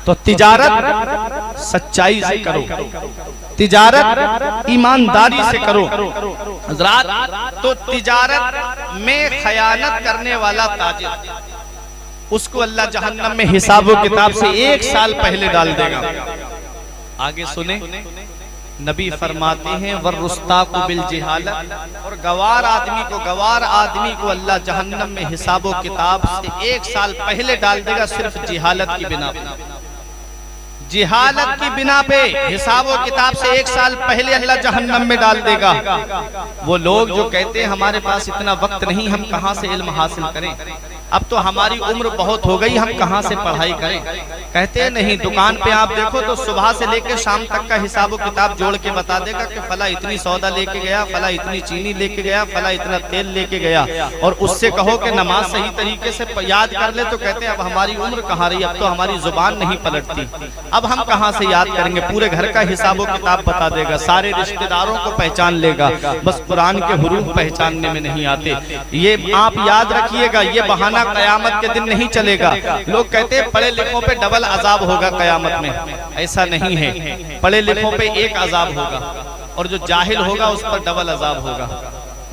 تو تجارت سچائی سے کرو، تجارت ایمانداری سے کرو حضرات۔ تو تجارت میں خیانت کرنے والا تاجر اس کو اللہ جہنم میں حساب و کتاب سے 1 سال پہلے ڈال دے گا۔ آگے سنیں، نبی فرماتے ہیں وَالرُّسْتَاقُ بِالْجِہَالَةِ، اور گوار آدمی کو اللہ جہنم میں حساب و کتاب سے 1 سال پہلے ڈال دے گا، صرف جہالت کی بنا پہ، جہالت کی بنا پہ حساب و کتاب سے 1 سال پہلے اللہ جہنم میں ڈال دے گا۔ وہ لوگ جو کہتے ہیں ہمارے پاس اتنا وقت نہیں، ہم کہاں سے علم حاصل کریں، اب تو ہماری عمر بہت ہو گئی، ہم کہاں سے پڑھائی کریں۔ کہتے ہیں نہیں، دکان پہ آپ دیکھو تو صبح سے لے کے شام تک کا حساب و کتاب جوڑ کے بتا دے گا کہ فلاں اتنی سودا لے کے گیا، فلاں اتنی چینی لے کے گیا، فلاں اتنا تیل لے کے گیا، اور اس سے کہو کہ نماز صحیح طریقے سے یاد کر لے تو کہتے ہیں اب ہماری عمر کہاں رہی، اب تو ہماری زبان نہیں پلٹتی، اب ہم کہاں سے یاد کریں گے، پورے گھر کا حساب و کتاب بتا دے گا، سارے رشتہ داروں کو پہچان لے گا، بس قرآن کے حروف پہچاننے میں نہیں آتے۔ یہ آپ یاد رکھیے گا، یہ بہانہ قیامت کے دن نہیں چلے گا۔ لوگ کہتے ہیں پڑھے لکھوں پہ ڈبل عذاب ہوگا قیامت میں، ایسا نہیں ہے، پڑھے لکھوں پہ 1 عذاب ہوگا اور جو جاہل ہوگا اس پر ڈبل عذاب ہوگا۔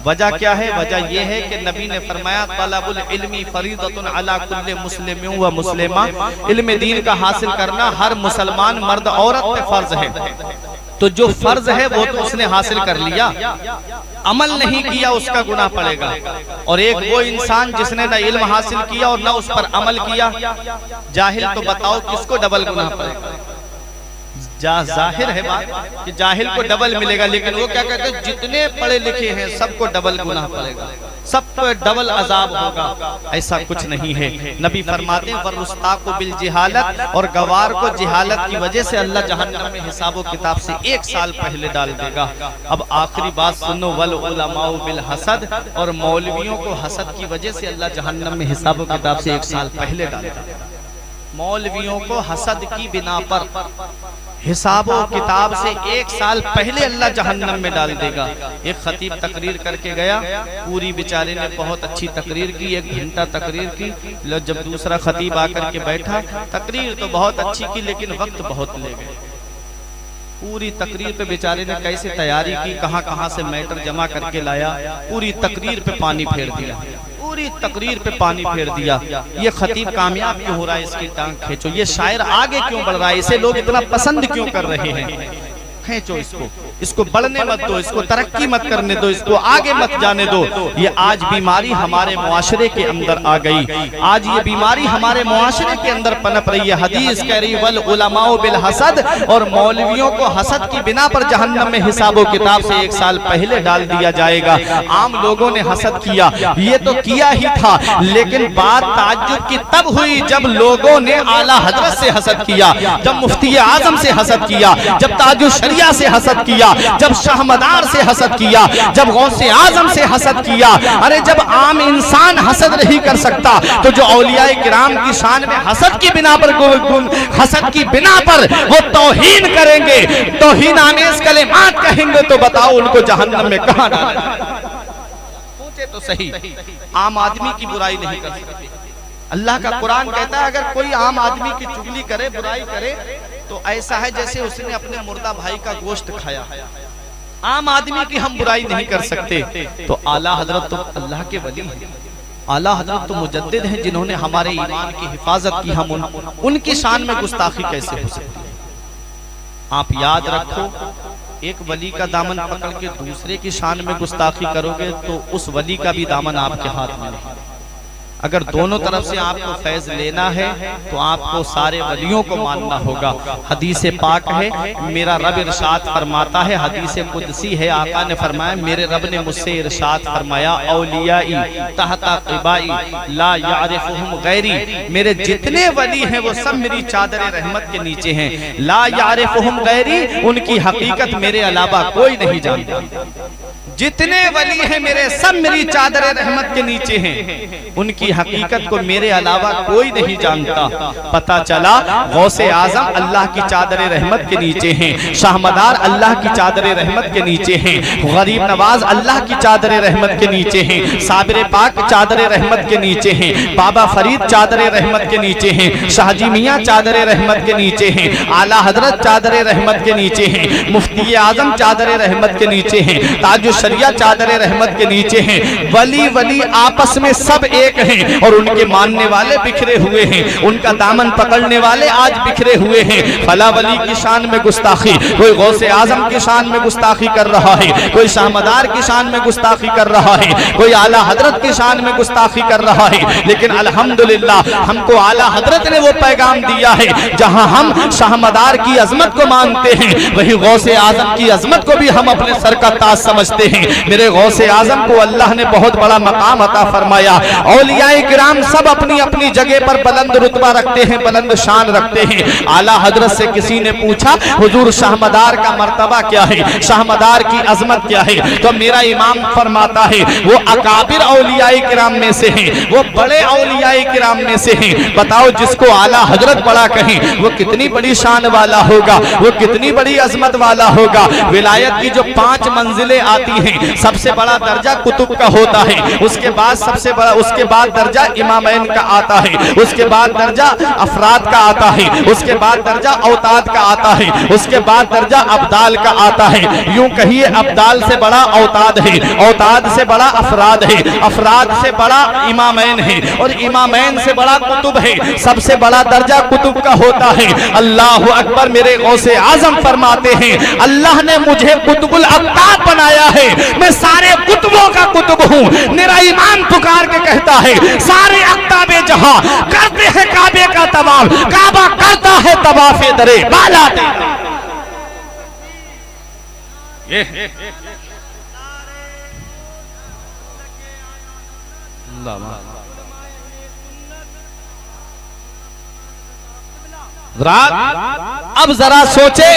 وجہ کیا ہے؟ وجہ یہ ہے کہ نبی نے فرمایا طلب العلم فریضۃ علی کل مسلم و مسلمہ، علم دین کا حاصل کرنا ہر مسلمان مرد عورت پہ فرض ہے۔ تو جو فرض ہے وہ تو اس نے حاصل کر لیا، عمل نہیں کیا اس کا گناہ پڑے گا۔ اور ایک وہ انسان جس نے نہ علم حاصل کیا اور نہ اس پر عمل کیا، جاہل، تو بتاؤ کس کو ڈبل گناہ پڑے گا؟ ظاہر ہے بات کہ جاہل کو ڈبل ملے گا، لیکن وہ کیا کہتے ہیں جتنے پڑھے لکھے ہیں سب کو ڈبل گناہ پڑے گا، سب کو ڈبل عذاب ہوگا۔ ایسا کچھ نہیں ہے۔ نبی فرماتے ہیں وَالرُّسْتَاقُ بِالْجِہَالَةِ، اور گوار کو جہالت کی وجہ سے اللہ جہنم میں حساب و کتاب سے 1 سال پہلے ڈال دے گا۔ اب آخری بات سنو، وَالْعُلَمَاءُ بِالْحَسَدِ، اور مولویوں کو حسد کی وجہ سے اللہ جہنم میں حساب و کتاب سے 1 سال پہلے ڈال دے گا۔ مولویوں کو حسد کی بنا پر حساب و کتاب سے 1 سال پہلے اللہ جہنم میں ڈال دے گا۔ ایک خطیب تقریر کر کے گیا، پوری بیچارے نے بہت اچھی تقریر کی، 1 گھنٹہ تقریر کی۔ جب دوسرا خطیب آ کر کے بیٹھا، تقریر تو بہت اچھی کی لیکن وقت بہت لے گئے۔ پوری تقریر پہ بیچارے نے کیسے تیاری کی، کہاں کہاں سے میٹر جمع کر کے لایا، پوری تقریر پہ پانی پھیر دیا، پوری تقریر پہ پانی پھیر دیا۔ یہ خطیب کامیاب کیوں ہو رہا ہے؟ اس کی ٹانگ کھینچو۔ یہ شاعر آگے کیوں بڑھ رہا ہے؟ اسے لوگ اتنا پسند کیوں کر رہے ہیں؟ کھینچو اس کو بڑھنے مت دو، اس کو ترقی مت کرنے دو، اس کو آگے مت جانے دو۔ یہ آج بیماری ہمارے معاشرے کے اندر آ گئی، آج یہ بیماری ہمارے معاشرے کے اندر پنپ رہی ہے۔ حدیث کہہ رہی وَالْعُلَمَاءُ بِالْحَسَدِ، اور مولویوں کو حسد کی بنا پر جہنم میں حساب و کتاب سے 1 سال پہلے ڈال دیا جائے گا۔ عام لوگوں نے حسد کیا، یہ تو کیا ہی تھا، لیکن بات تعجب کی تب ہوئی جب لوگوں نے اعلیٰ حضرت سے حسد کیا، جب مفتی اعظم سے حسد کیا، جب تاج الشریعہ سے حسد کیا، جب شہمدار سے حسد کیا، جب غوث اعظم سے حسد کیا۔ ارے جب عام انسان حسد نہیں کر سکتا تو جو اولیاء کرام کی شان میں حسد کی بنا پر وہ توہین کریں گے، توہین آمیز کلمات کہیں گے، تو بتاؤ ان کو جہنم میں کہاں ڈالیں؟ پوچھے تو صحیح، عام آدمی کی برائی نہیں کر سکتے۔ اللہ کا قرآن کہتا ہے اگر کوئی عام آدمی کی چغلی کرے، برائی کرے، تو ایسا ہے جیسے اس نے اپنے مردہ بھائی کا گوشت کھایا۔ عام آدمی کی ہم برائی نہیں کر سکتے، تو اعلیٰ حضرت تو اللہ کے ولی ہیں، اعلیٰ حضرت تو مجدد ہیں جنہوں نے ہمارے ایمان کی حفاظت کی، ہم ان کی شان میں گستاخی کیسے ہو سکتی ہے؟ آپ یاد رکھو، ایک ولی کا دامن پکڑ کے دوسرے کی شان میں گستاخی کرو گے تو اس ولی کا بھی دامن آپ کے ہاتھ میں نہیں۔ اگر دونوں طرف سے آپ کو فیض لینا ہے تو آپ کو سارے ولیوں کو ماننا ہوگا۔ حدیث پاک ہے، میرا رب ارشاد فرماتا ہے، حدیث قدسی ہے، آقا نے فرمایا میرے رب نے مجھ سے ارشاد فرمایا اولیائی تحت قبائی لا یعرفہم غیری، میرے جتنے ولی ہیں وہ سب میری چادر رحمت کے نیچے ہیں، لا یعرفہم غیری، ان کی حقیقت میرے علاوہ کوئی نہیں جانتا۔ جتنے ولی ہیں میرے سب میری چادر رحمت کے نیچے ہیں، ان کی حقیقت کو میرے علاوہ کوئی نہیں جانتا۔ پتہ چلا غوث اعظم اللہ کی چادر رحمت کے نیچے ہیں، شاہ مدار اللہ کی چادر رحمت کے نیچے ہیں، غریب نواز اللہ کی چادر رحمت کے نیچے ہیں، صابر پاک چادر رحمت کے نیچے ہیں، بابا فرید چادر رحمت کے نیچے ہیں، شاہ جی میاں چادر رحمت کے نیچے ہیں، اعلیٰ حضرت چادر رحمت کے نیچے ہیں، مفتی اعظم چادر رحمت کے نیچے ہیں، تاج الشریعہ چادر رحمت کے نیچے ہیں۔ ولی ولی آپس میں سب ایک ہیں اور ان کے ماننے والے بکھرے ہوئے ہیں، ان کا دامن پکڑنے والے آج بکھرے ہوئے ہیں۔ فلاں ولی کی شان میں گستاخی، کوئی غوث اعظم کی شان میں گستاخی کر رہا ہے، کوئی شاہ مدار کی شان میں گستاخی کر رہا ہے، کوئی اعلیٰ حضرت کی شان میں گستاخی کر رہا ہے، لیکن الحمدللہ ہم کو اعلیٰ حضرت نے وہ پیغام دیا ہے، جہاں ہم شاہ مدار کی عظمت کو مانتے ہیں وہی غوث اعظم کی عظمت کو بھی ہم اپنے سر کا تاج سمجھتے ہیں۔ میرے غوث اعظم کو اللہ نے بہت بڑا مقام عطا فرمایا۔ اولیاء کرام سب اپنی اپنی جگہ پر بلند رتبہ رکھتے ہیں، بلند شان رکھتے ہیں۔ اعلیٰ حضرت سے کسی نے پوچھا حضور شاہ مدار کا مرتبہ کیا ہے، شاہ مدار کی عظمت کیا ہے، تو میرا امام فرماتا ہے وہ اکابر اولیاء کرام میں سے ہیں، وہ بڑے اولیاء کرام میں سے ہیں۔ بتاؤ جس کو اعلیٰ حضرت بڑا کہیں وہ کتنی بڑی شان والا ہوگا، وہ کتنی بڑی عظمت والا ہوگا۔ ولایت کی جو 5 منزلیں آتی ہیں، سب سے بڑا درجہ کتب کا ہوتا ہے، اس کے بعد اس کے بعد درجہ امامین کا آتا ہے، اس کے بعد درجہ افراد کا آتا ہے، اس کے بعد درجہ اوتاد کا آتا ہے، اس کے بعد درجہ ابدال کا آتا ہے۔ یوں کہیے ابدال سے بڑا اوتاد ہے، اوتاد سے بڑا افراد ہے، افراد سے بڑا امامین ہے، اور امامین سے بڑا کتب ہے، سب سے بڑا درجہ کتب کا ہوتا ہے۔ اللہ اکبر، میرے غوث اعظم فرماتے ہیں اللہ نے مجھے قطب الاقطاب بنایا ہے، میں سارے کتبوں کا کتب ہوں۔ میرا ایمان پکار کے کہتا ہے سارے اقطاب جہاں کرتے ہیں کعبے کا طواف، کعبہ کرتا ہے طواف درے بالا تیرا۔ اب ذرا سوچے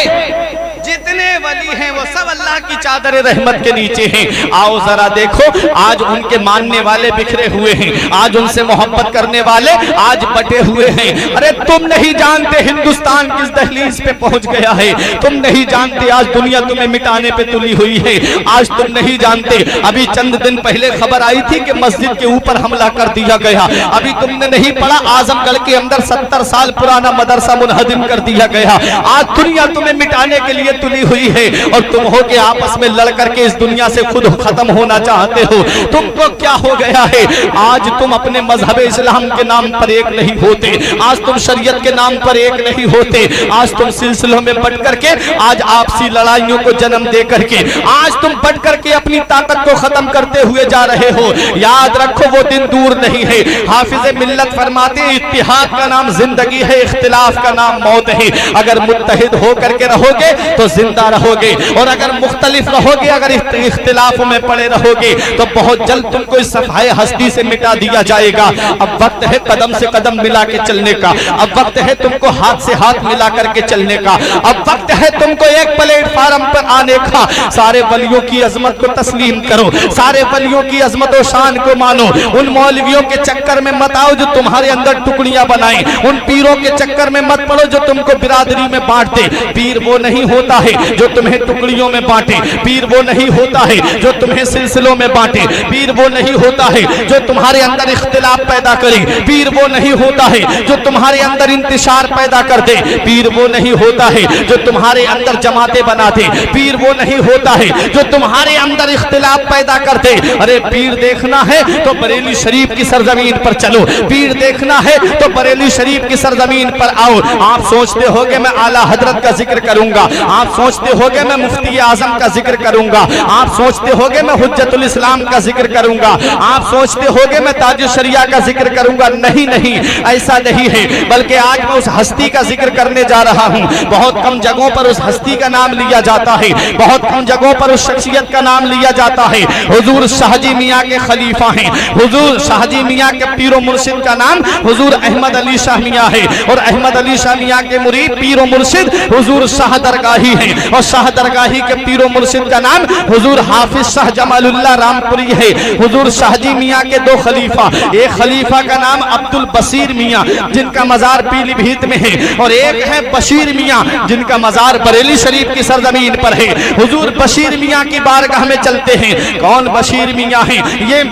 جتنے ولی ہیں وہ سب اللہ کی چادر رحمت کے نیچے ہیں۔ آؤ ذرا دیکھو آج ان کے ماننے والے بکھرے ہوئے ہیں، آج ان سے محبت کرنے والے آج بٹے ہوئے ہیں۔ ارے تم نہیں جانتے ہندوستان کس دہلیز پہ پہنچ گیا ہے، تم نہیں جانتے آج دنیا تمہیں مٹانے پہ تلی ہوئی ہے، آج تم نہیں جانتے ابھی چند دن پہلے خبر آئی تھی کہ مسجد کے اوپر حملہ کر دیا گیا، ابھی تم نے نہیں پڑھا اعظم گڑھ کے اندر 70 سال پرانا مدرسہ منہدم کر دیا گیا۔ آج دنیا تمہیں مٹانے کے لیے تلی ہوئی ہے اور تم ہو کے آپس میں لڑ کر کے اس دنیا سے خود ختم ہونا چاہتے ہو۔ تم کو کیا ہو گیا ہے؟ آج تم اپنے مذہب اسلام کے نام پر ایک نہیں ہوتے، آج تم شریعت کے نام پر ایک نہیں ہوتے، آج تم سلسلوں میں بٹ کر کے آج آپسی لڑائیوں کو جنم دے کر کے آج تم بٹ کر کے اپنی طاقت کو ختم کرتے ہوئے جا رہے ہو۔ یاد رکھو وہ دن دور نہیں ہے۔ حافظ ملت فرماتے ہیں اتحاد کا نام زندگی ہے، اختلاف کا نام موت ہے۔ اگر متحد ہو کر کے رہو گے تو زندہ رہو گے، اور اگر مختلف رہو گے، اگر اختلاف میں پڑے رہو گے تو بہت جلد تم کو اس صفحۂ ہستی سے مٹا دیا جائے گا۔ اب وقت ہے قدم سے قدم ملا کے چلنے کا، اب وقت ہے تم کو ہاتھ سے ہاتھ ملا کر کے چلنے کا، اب وقت ہے تم کو ایک پلیٹ فارم پر آنے کا۔ سارے ولیوں کی عظمت کو تسلیم کرو، سارے ولیوں کی عظمت و شان کو مانو، ان مولویوں کے چکر میں مت آؤ جو تمہارے اندر ٹکڑیاں بنائیں، ان پیروں کے چکر میں مت پڑو جو تم کو برادری میں بانٹ دے۔ پیر وہ نہیں ہوتا ہوتا ہے جو تمہیں ٹکڑیوں میں بانٹے، پیر وہ نہیں ہوتا ہے جو تمہیں سلسلوں میں بانٹے، پیر وہ نہیں ہوتا ہے جو تمہارے اندر اختلاف پیدا کرے، پیر وہ نہیں ہوتا ہے جو تمہارے اندر انتشار پیدا کر دے، پیر وہ نہیں ہوتا ہے جو تمہارے اندر جماعتیں بنا دے، پیر وہ نہیں ہوتا ہے جو تمہارے اندر اختلاف پیدا کر دے۔ ارے پیر دیکھنا ہے تو بریلی شریف کی سرزمین پر چلو، پیر دیکھنا ہے تو بریلی شریف کی سرزمین پر آؤ۔ آپ سوچتے ہو کہ میں اعلیٰ حضرت کا ذکر کروں گا، آپ سوچتے ہو کہ میں مفتی اعظم کا ذکر کروں گا، آپ سوچتے ہو کہ میں حجت الاسلام کا ذکر کروں گا، آپ سوچتے ہو کہ میں تاج الشریعہ کا ذکر کروں گا۔ نہیں نہیں، ایسا نہیں ہے، بلکہ آج میں اس ہستی کا ذکر کرنے جا رہا ہوں۔ بہت کم جگہوں پر اس ہستی کا نام لیا جاتا ہے، بہت کم جگہوں پر اس شخصیت کا نام لیا جاتا ہے۔ حضور شاہ جی میاں کے خلیفہ ہیں، حضور شاہ جی میاں کے پیر و مرشد کا نام حضور احمد علی شاہ میاں ہے، اور احمد علی شاہ میاں کے مرید پیر و مرشد حضور شاہ درگاہی ہیں، اور شاہ درگاہی کے پیر و مرشد کا نام حضور حافظ شاہ جمال اللہ رام پوری ہے۔ حضور شاہ جی میاں کے دو خلیفہ، ایک خلیفہ کا نام عبد البصیر میاں جن کا مزار پیلی بھیت میں ہے، اور ایک ہے بشیر میاں جن کا مزار بریلی شریف کی سرزمین پر ہے۔ حضور بشیر میاں کی بارگاہ میں چلتے ہیں۔ کون بشیر میاں ہیں؟ یہ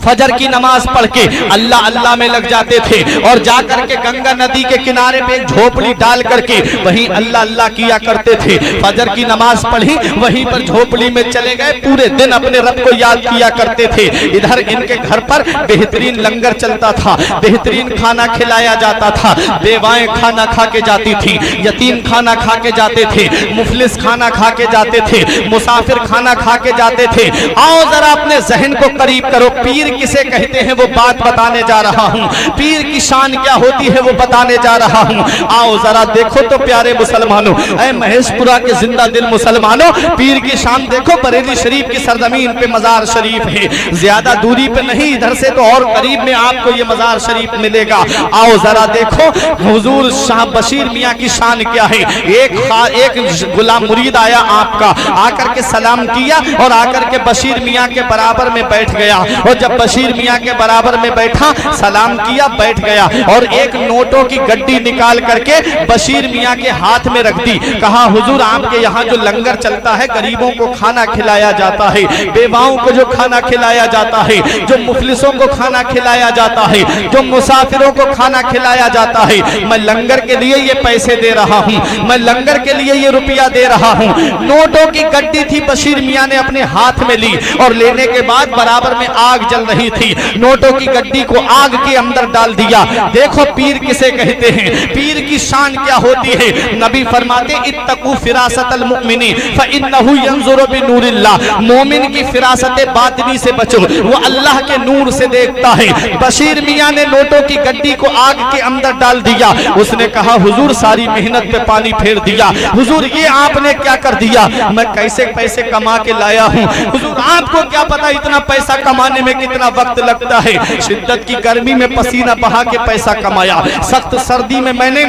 فجر کی نماز پڑھ کے اللہ اللہ میں لگ جاتے تھے، اور جا کر کے گنگا ندی کے کنارے پہ جھوپڑی ڈال کر کے وہیں اللہ اللہ کیا کرتے تھے۔ فجر کی نماز پڑھی، وہیں پر جھوپڑی میں چلے گئے، پورے دن اپنے رب کو یاد کیا کرتے تھے۔ ادھر ان کے گھر پر بہترین لنگر چلتا تھا، بہترین کھانا کھلایا جاتا تھا، بیوائیں کھانا کھا کے جاتی تھی، یتیم کھانا کھا کے جاتے تھے، مفلس کھانا کھا کے جاتے تھے، مسافر کھانا کھا کے جاتے تھے۔ آؤ ذرا اپنے ذہن کو قریب کرو، پیر کسے کہتے ہیں وہ بات بتانے جا رہا ہوں، پیر کی شان کیا ہوتی ہے وہ بتانے جا رہا ہوں۔ آؤ ذرا دیکھو تو پیارے مسلمانوں، اے مہیش پورہ کے زندہ دل مسلمانوں، پیر کی شان دیکھو۔ بریلی شریف کی سرزمین پہ مزار شریف ہے، زیادہ دوری پہ نہیں، ادھر سے تو اور قریب میں آپ کو یہ مزار شریف ملے گا۔ آؤ ذرا دیکھو حضور شاہ بشیر میاں کی شان کیا ہے۔ ایک غلام مرید آیا آپ کا، آ کر کے سلام کیا اور آ کر کے بشیر میاں کے برابر میں بیٹھ گیا، اور جب بشیر میاں کے برابر میں بیٹھا، سلام کیا، بیٹھ گیا، اور ایک نوٹوں کی گڈی نکال کر کے بشیر میاں کے ہاتھ میں رکھ دی۔ کہا حضور آپ کے یہاں جو لنگر چلتا ہے، غریبوں کو کھانا کھلایا جاتا ہے، بیواؤں کو جو کھانا کھلایا جاتا ہے، جو مفلسوں کو کھانا کھلایا جاتا ہے، جو مسافروں کو کھانا کھلایا جاتا ہے، میں لنگر کے لیے یہ پیسے دے رہا ہوں، میں لنگر کے لیے یہ روپیہ دے رہا ہوں۔ نوٹوں کی گڈی تھی، بشیر میاں نے اپنے ہاتھ میں لی، اور لینے کے بعد برابر میں آگ جل رہی تھی، نوٹوں کی گڈی کو آگ کے اندر ڈال دیا۔ دیکھو پیر کسے کہتے ہیں، پیر کی شان کیا ہوتی ہے۔ نبی فرماتے اتقوا فراست المؤمن فانه ينظر بنور اللہ، مومن کی فراست باطنی سے بچو، وہ اللہ کے نور سے دیکھتا ہے۔ بشیر میاں نے نوٹوں کی گڈی کو آگ کے اندر ڈال دیا۔ اس نے کہا حضور ساری محنت پہ پانی پھیر دیا، حضور یہ آپ نے کیا کر دیا، میں کیسے پیسے کما کے لایا ہوں، حضور آپ کو کیا پتا اتنا پیسہ کمانے میں کتنا وقت لگتا ہے۔ شدت کی گرمی میں پسینہ بہا کے پیسہ کمایا، سخت سردی میں میں نے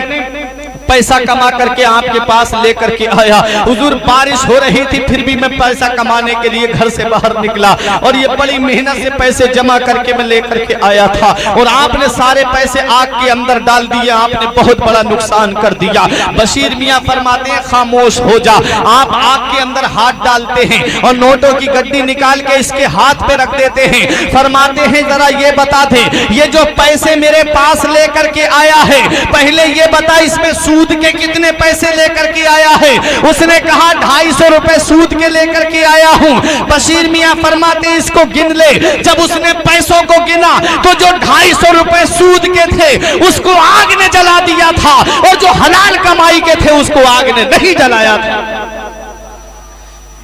پیسہ کما کر کے آپ کے پاس لے کر کے آیا۔ حضور بارش ہو رہی تھی پھر بھی میں پیسہ کمانے کے لیے گھر سے باہر نکلا، اور یہ بڑی محنت سے پیسے جمع کر کے میں لے کر کے آیا تھا، اور آپ نے سارے پیسے آگ کے اندر ڈال دیے، آپ نے بہت بڑا نقصان کر دیا۔ بشیر میاں فرماتے ہیں خاموش ہو جا۔ آپ آگ کے اندر ہاتھ ڈالتے ہیں اور نوٹوں کی گڈی نکال کے اس کے ہاتھ پہ رکھ دیتے ہیں، فرماتے ہیں ذرا یہ بتا دے یہ جو پیسے میرے پاس لے کر کے آیا ہے، پہلے یہ بتا اس میں سود کے کتنے پیسے لے کر کے آیا ہے۔ اس نے کہا 250 روپے سود کے لے کر کے آیا ہوں۔ بشیر میاں فرماتے ہیں اس کو گن لے۔ جب اس نے پیسوں کو گنا تو جو 250 روپے سود کے تھے اس کو آگ نے جلا دیا تھا، اور جو حلال کمائی کے تھے اس کو آگ نے نہیں جلایا تھا۔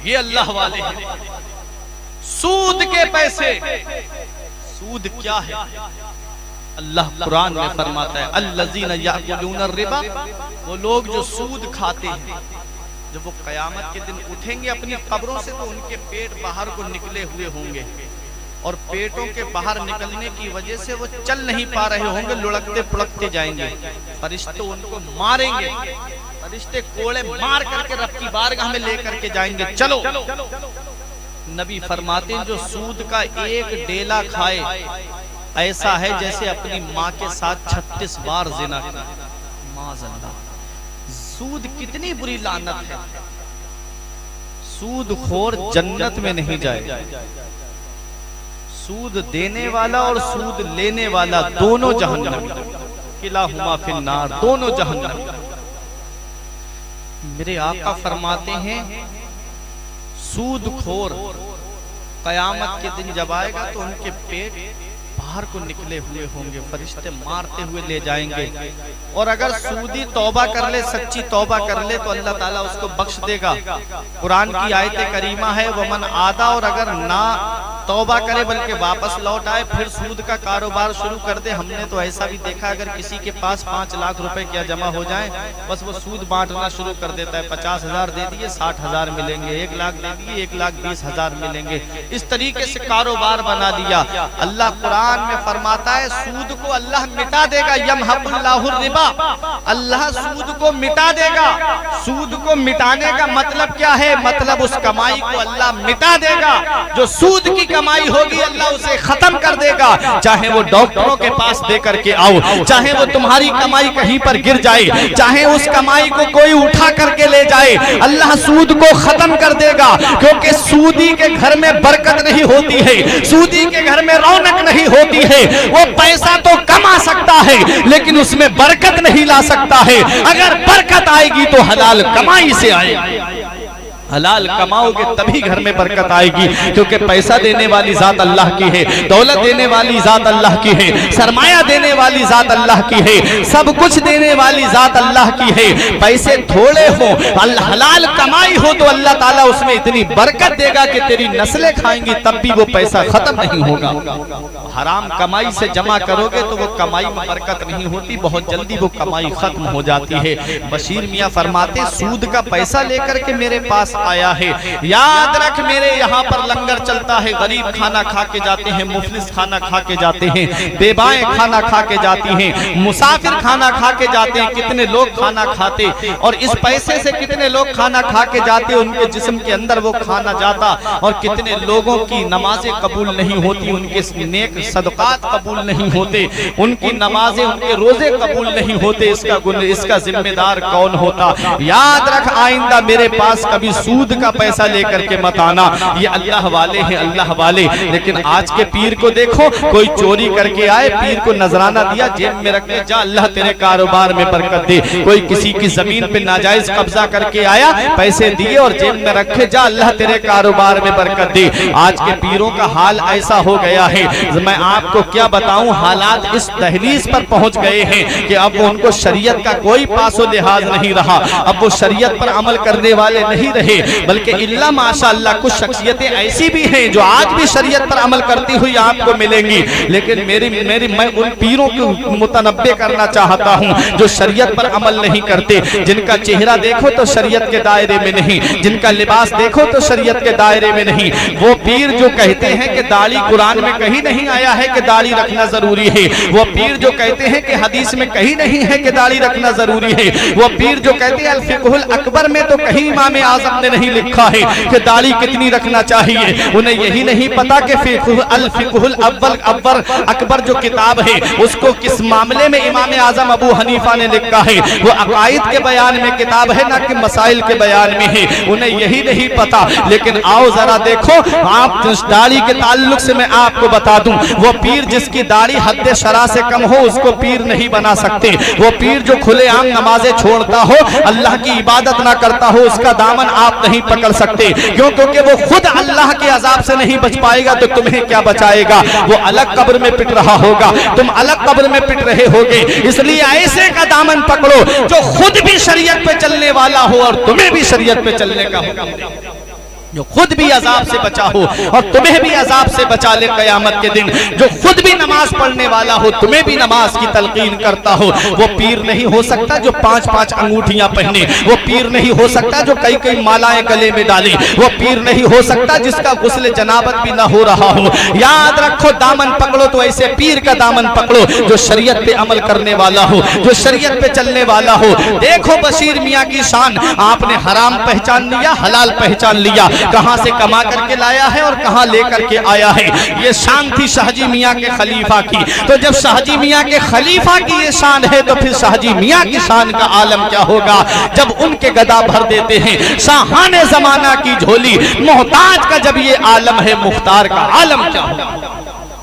یہ اللہ والے ہیں۔ سود کے پیسے، سود کیا ہے؟ اللہ قرآن میں فرماتا ہے الذین یاکلون الربا، وہ لوگ جو سود کھاتے ہیں جب وہ قیامت کے دن اٹھیں گے اپنی قبروں سے تو ان کے پیٹ باہر کو نکلے ہوئے ہوں گے، اور پیٹوں کے باہر نکلنے کی وجہ سے وہ چل نہیں پا رہے ہوں گے، لڑکتے پڑکتے جائیں گے، فرشتے ان کو ماریں گے، فرشتے کوڑے مار کر کے رب کی بارگاہ میں لے کر کے جائیں گے، چلو۔ نبی فرماتے ہیں جو سود کا ایک ڈیلا کھائے ایسا ہے جیسے اپنی ماں کے ساتھ 36 بار زنا کیا۔ معاذ اللہ، سود کتنی بری لعنت ہے۔ سود خور جنت میں نہیں جائے، سود دینے والا اور سود لینے والا دونوں جہنم، کلاہما فی النار، دونوں جہنم۔ میرے آقا فرماتے ہیں سود خور قیامت کے دن جب آئے گا تو ان کے پیٹ باہر کو نکلے ہوئے ہوں گے، فرشتے مارتے ہوئے لے جائیں گے، اور اگر سودی توبہ کر لے، سچی توبہ کر لے تو اللہ تعالیٰ اس کو بخش دے گا۔ قرآن کی آیت کریمہ ہے ومن عادا، اور اگر نہ توبہ کرے بلکہ واپس لوٹ آئے پھر سود کا کاروبار شروع کر دے۔ ہم نے تو ایسا بھی دیکھا، اگر کسی کے پاس 5 لاکھ روپے کیا جمع ہو جائیں بس وہ سود بانٹنا شروع کر دیتا ہے، 50,000 دے دیے 60,000 ملیں گے، 1 لاکھ دے دیے 1,20,000 ملیں گے، اس طریقے سے کاروبار بنا لیا۔ اللہ قرآن میں فرماتا ہے سود کو اللہ مٹا دے گا، یمحق اللہ الربا، اللہ سود کو مٹا دے گا۔ سود کو مٹانے کا مطلب کیا ہے؟ مطلب اس کمائی کو اللہ مٹا دے گا، جو سود کی کمائی ہوگی اللہ اسے ختم کر دے گا، چاہے وہ ڈاکٹروں کے پاس دے کر کے آؤ، چاہے وہ تمہاری کمائی کہیں پر گر جائے، چاہے اس کمائی کو کوئی اٹھا کر کے لے جائے، اللہ سود کو ختم کر دے گا، کیونکہ سودی کے گھر میں برکت نہیں ہوتی ہے، سودی کے گھر میں رونق نہیں ہوتی ہے۔ وہ پیسہ تو کما سکتا ہے لیکن اس میں برکت نہیں لا سکتا ہے۔ اگر برکت آئے گی تو حلال کمائی سے آئے گی، حلال کماؤ گے تبھی گھر میں برکت آئے گی، کیونکہ پیسہ دینے والی ذات اللہ کی ہے، دولت دینے والی ذات اللہ کی ہے، سرمایہ دینے والی ذات اللہ کی ہے، سب کچھ دینے والی ذات اللہ کی ہے۔ پیسے تھوڑے ہو، حلال کمائی ہو تو اللہ تعالیٰ اس میں اتنی برکت دے گا کہ تیری نسلیں کھائیں گی تب بھی وہ پیسہ ختم نہیں ہوگا۔ حرام کمائی سے جمع کرو گے تو وہ کمائی میں برکت نہیں ہوتی، بہت جلدی وہ کمائی ختم ہو جاتی ہے۔ بشیر میاں فرماتے سود کا پیسہ لے کر کے میرے پاس آیا ہے، یاد رکھ میرے یہاں پر لنگر چلتا ہے، غریب کھانا کھا کے جاتے ہیں، مفلس کھانا کھا کے جاتے ہیں، بیوائیں کھانا کھا کے جاتی ہیں، مسافر کھانا کھا کے جاتے ہیں، کتنے لوگ کھانا کھاتے اور اس پیسے سے کتنے لوگ کھانا کھا کے جاتے، ان کے جسم کے اندر وہ کھانا جاتا، اور کتنے لوگوں کی نمازیں قبول نہیں ہوتی، ان کے نیک صدقات قبول نہیں ہوتے، ان کی نمازیں ان کے روزے قبول نہیں ہوتے۔ اس کا ذمہ دار کون ہوتا؟ یاد رکھ آئندہ میرے پاس کبھی سود کا پیسہ لے کر کے مت آنا، یہ اللہ والے ہیں، اللہ والے۔ لیکن آج کے پیر کو دیکھو، کوئی چوری کر کے آئے، پیر کو نذرانہ دیا، جیب میں رکھ لے، جا اللہ تیرے کاروبار میں برکت دے۔ کوئی کسی کی زمین پہ ناجائز قبضہ کر کے آیا، پیسے دیے اور جیب میں رکھے، جا اللہ تیرے کاروبار میں برکت دے۔ آج کے پیروں کا حال ایسا ہو گیا ہے، میں آپ کو کیا بتاؤں، حالات اس دہلیز پر پہنچ گئے ہیں کہ اب ان کو شریعت کا کوئی پاس و لحاظ نہیں رہا، اب وہ شریعت پر عمل کرنے والے نہیں رہے، بلکہ اللہ ماشاءاللہ کچھ شخصیتیں ایسی بھی ہیں جو آج بھی شریعت پر عمل کرتی ہوئی آپ کو ملیں گی۔ لیکن میں ان پیروں کو متنبہ کرنا چاہتا ہوں جو شریعت پر عمل نہیں کرتے، جن کا چہرہ دیکھو تو شریعت کے دائرے میں نہیں، جن کا لباس دیکھو تو شریعت کے دائرے میں نہیں۔ وہ پیر جو کہتے ہیں کہ داڑھی قرآن میں کہیں نہیں آیا ہے کہ داڑھی رکھنا ضروری ہے، وہ پیر جو کہتے ہیں کہ حدیث میں کہیں نہیں ہے کہ داڑھی رکھنا ضروری ہے، وہ پیر جو کہتے ہیں الفقہ الاکبر میں تو کہیں امام اعظم نے نہیں لکھا ہے کہ داڑھی کتنی رکھنا چاہیے، انہیں یہی نہیں پتا کہ الفقہ الاول اکبر جو کتاب ہے اس کو کس معاملے میں امام اعظم ابو حنیفہ نے لکھا ہے، وہ عقائد کے بیان میں کتاب ہے نہ کہ مسائل کے بیان میں ہے، انہیں یہی نہیں پتا۔ لیکن آؤ ذرا دیکھو، آپ داڑھی کے تعلق سے میں آپ کو بتا دوں، وہ پیر جس کی داڑھی حد شرع سے کم ہو اس کو پیر نہیں بنا سکتے، وہ پیر جو کھلے عام نمازیں چھوڑتا ہو، اللہ کی عبادت نہ کرتا ہو، اس کا دامن آپ نہیں پکڑ سکتے، کیونکہ وہ خود اللہ کے عذاب سے نہیں بچ پائے گا تو تمہیں کیا بچائے گا؟ وہ الگ قبر میں پٹ رہا ہوگا، تم الگ قبر میں پٹ رہے ہوگے۔ اس لیے ایسے کا دامن پکڑو جو خود بھی شریعت پہ چلنے والا ہو اور تمہیں بھی شریعت پہ چلنے کا حکم دے، جو خود بھی عذاب سے بچا ہو اور تمہیں بھی عذاب سے بچا لے قیامت کے دن، جو خود بھی نماز پڑھنے والا ہو تمہیں بھی نماز کی تلقین کرتا ہو۔ وہ پیر نہیں ہو سکتا جو 5 انگوٹھیاں پہنے، وہ پیر نہیں ہو سکتا جو کئی مالائیں گلے میں ڈالے، وہ پیر نہیں ہو سکتا جس کا غسل جنابت بھی نہ ہو رہا ہو۔ یاد رکھو، دامن پکڑو تو ایسے پیر کا دامن پکڑو جو شریعت پہ عمل کرنے والا ہو، جو شریعت پہ چلنے والا ہو۔ دیکھو بشیر میاں کی شان، آپ نے حرام پہچان لیا، حلال پہچان لیا، کہاں سے کما کر کے لایا ہے اور کہاں لے کر کے آیا ہے۔ یہ شان تھی شاہجی میاں کے خلیفہ کی۔ تو جب شاہجی میاں کے خلیفہ کی یہ شان ہے تو پھر شاہجی میاں کی شان کا عالم کیا ہوگا جب ان کے گدا بھر دیتے ہیں شاہان زمانہ کی جھولی۔ محتاج کا جب یہ عالم ہے مختار کا عالم کیا ہوگا؟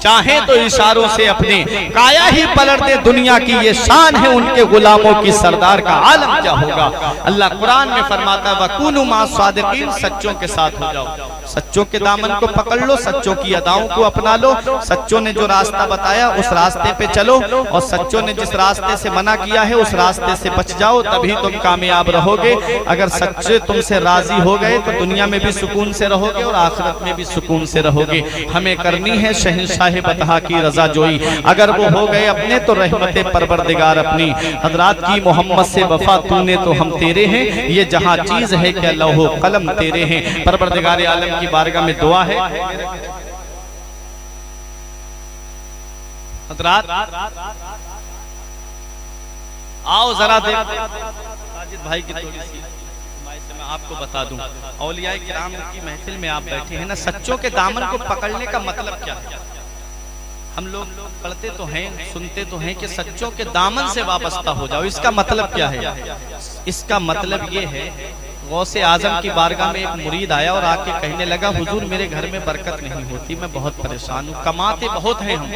چاہیں تو اشاروں سے اپنے کایا ہی پلٹ دے، دنیا کی یہ شان ہے ان کے غلاموں کی، سردار کا عالم کیا ہوگا؟ اللہ قرآن میں فرماتا ہے وَكُونُوا مَعَ الصَّادِقِينَ، سچوں کے ساتھ ہو جاؤ، سچوں کے دامن کو پکڑ لو، سچوں کی اداؤں کو اپنا لو، سچوں نے جو راستہ بتایا اس راستے پہ چلو، اور سچوں نے جس راستے سے منع کیا ہے اس راستے سے بچ جاؤ، تبھی تم کامیاب رہو گے۔ اگر سچے تم سے راضی ہو گئے تو دنیا میں بھی سکون سے رہو گے اور آخرت میں بھی سکون سے رہو گے۔ ہمیں کرنی ہے شہنشاہ بطحا کی رضا جوئی، اگر وہ ہو گئے اپنے تو رحمت پروردگار اپنی۔ حضرات کی محمد سے وفا تو نے تو ہم تیرے ہیں، یہ جہاں چیز ہے کہ لوح و قلم تیرے ہیں۔ پروردگار عالم کی بارگاہ میں دعا ہے حضرات آؤ ذرا دیکھ ساجد بھائی کی تھوڑی سی میں آپ کو بتا دوں، اولیاء کرام کی محفل میں آپ بیٹھے ہیں نا، سچوں کے دامن کو پکڑنے کا مطلب کیا ہے؟ ہم لوگ پڑھتے تو ہیں سنتے تو ہیں کہ سچوں کے دامن سے وابستہ ہو جاؤ، اس کا مطلب کیا ہے؟ اس کا مطلب یہ ہے غوث اعظم کی بارگاہ میں ایک مرید آیا اور آ کے کہنے لگا حضور میرے گھر میں برکت نہیں ہوتی، میں بہت پریشان ہوں، کماتے بہت ہیں ہم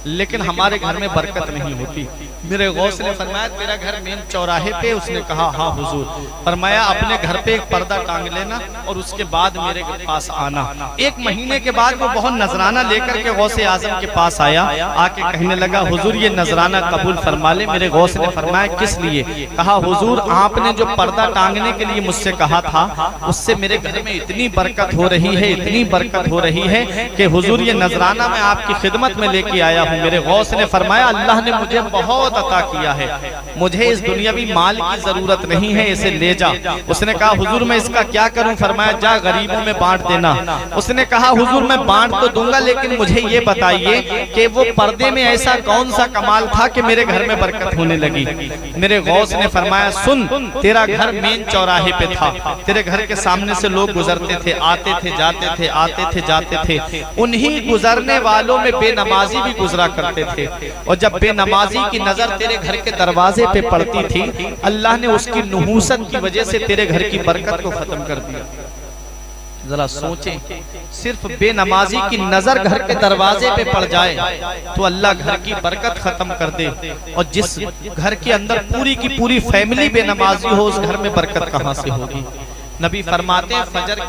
لیکن ہمارے گھر میں برکت نہیں ہوتی۔ میرے غوث نے فرمایا تیرا گھر مین چوراہے پہ؟ اس نے کہا ہاں حضور۔ فرمایا اپنے گھر پہ ایک پردہ ٹانگ لینا اور اس کے بعد میرے پاس آنا۔ ایک مہینے کے بعد وہ بہت نذرانہ لے کر کے غوث اعظم کے پاس آیا، آ کے کہنے لگا حضور یہ نذرانہ قبول فرما لے۔ میرے غوث نے فرمایا کس لیے؟ کہا حضور آپ نے جو پردہ ٹانگنے کے لیے مجھ سے کہا تھا اس سے میرے گھر میں اتنی برکت ہو رہی ہے، اتنی برکت ہو رہی ہے کہ حضور یہ نذرانہ میں آپ کی خدمت میں لے کے آیا ہوں۔ میرے غوث نے فرمایا اللہ نے مجھے بہت عطا کیا ہے، مجھے اس دنیاوی مال کی ضرورت نہیں ہے، اسے لے جا۔ اس نے کہا حضور میں اس کا کیا کروں؟ فرمایا جا غریبوں میں بانٹ دینا۔ اس نے کہا حضور میں بانٹ تو دوں گا لیکن مجھے یہ بتائیے کہ وہ پردے میں ایسا کون سا کمال تھا کہ میرے گھر میں برکت ہونے لگی؟ میرے غوث نے فرمایا سن تیرا گھر مین چوراہے پہ تھا، تیرے گھر کے سامنے سے لوگ گزرتے تھے، آتے تھے جاتے تھے، آتے تھے جاتے تھے، انہی گزرنے والوں میں بے نمازی بھی گزرا کرتے تھے، اور جب بے نمازی کی نظر تیرے گھر کے دروازے پہ پڑتی تھی اللہ نے اس کی نحوست کی وجہ سے تیرے گھر کی برکت کو ختم کر دیا۔ ذرا سوچیں صرف بے نمازی کی نظر گھر کے دروازے پہ پڑ جائے تو اللہ گھر کی برکت ختم کر دے، اور جس گھر کے اندر پوری کی پوری فیملی بے نمازی ہو اس گھر میں برکت کہاں سے ہوگی؟ نبی فرماتے ہیں فجر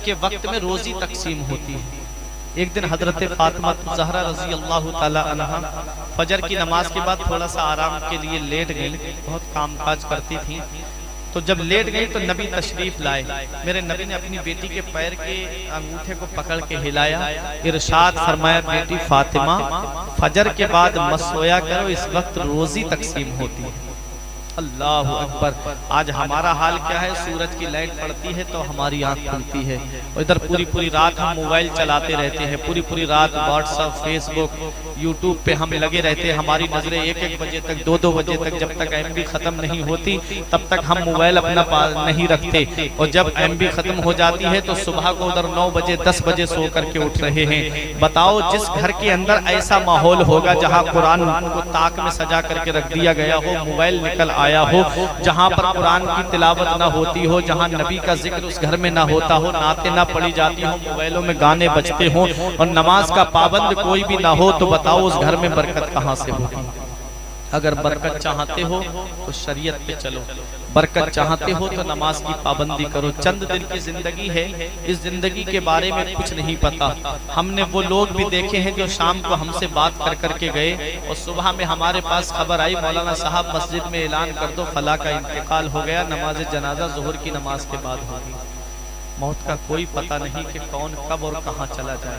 کے وقت میں روزی تقسیم ہوتی ہے۔ ایک دن حضرت فاطمہ زہرا رضی اللہ تعالی عنہا فجر کی نماز کے بعد تھوڑا سا آرام کے لیے لیٹ گئیں، بہت کام کاج کرتی تھیں، تو جب لیٹ گئی تو نبی تشریف لائے۔ میرے نبی نے اپنی بیٹی کے پیر کے انگوٹھے کو پکڑ کے ہلایا، ارشاد فرمایا بیٹی فاطمہ فجر کے بعد مت سویا کرو، اس وقت روزی تقسیم ہوتی ہے۔ اللہ اکبر! آج ہمارا حال کیا ہے؟ سورج کی لائٹ پڑتی ہے تو ہماری آنکھ کھلتی ہے، اور ادھر پوری رات ہم موبائل چلاتے رہتے ہیں، پوری رات واٹس ایپ فیس بک یوٹیوب پہ ہم لگے رہتے ہیں، ہماری نظریں 1-1 بجے تک 2-2 بجے تک جب تک ایم بی ختم نہیں ہوتی تب تک ہم موبائل اپنا نہیں رکھتے، اور جب ایم بی ختم ہو جاتی ہے تو صبح کو ادھر 9 بجے 10 بجے سو کر کے اٹھ رہے ہیں۔ بتاؤ جس گھر کے اندر ایسا ماحول ہوگا جہاں قرآن کو طاق میں سجا کر کے رکھ دیا گیا ہو، موبائل نکل آیا ہو، جہاں پر قرآن کی تلاوت نہ ہوتی ہو، جہاں نبی کا ذکر اس گھر میں نہ ہوتا ہو، نعتیں نہ پڑھی جاتی ہوں، موبائلوں میں گانے بجتے ہوں، اور نماز کا پابند کوئی بھی نہ ہو، تو بتاؤ اس گھر میں برکت کہاں سے ہوگی؟ اگر برکت چاہتے ہو تو شریعت پہ چلو، برکت چاہتے ہو تو نماز کی پابندی کرو۔ چند دن کی زندگی ہے، اس زندگی کے بارے میں کچھ نہیں پتا۔ ہم نے وہ لوگ بھی دیکھے ہیں جو شام کو ہم سے بات کر کے گئے اور صبح میں ہمارے پاس خبر آئی مولانا صاحب مسجد میں اعلان کر دو فلاں کا انتقال ہو گیا، نماز جنازہ ظہر کی نماز کے بعد ہوگی۔ موت کا کوئی پتہ نہیں کہ کون کب اور کہاں چلا جائے،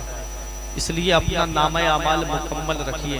اس لیے اپنا نامہ اعمال مکمل رکھیے،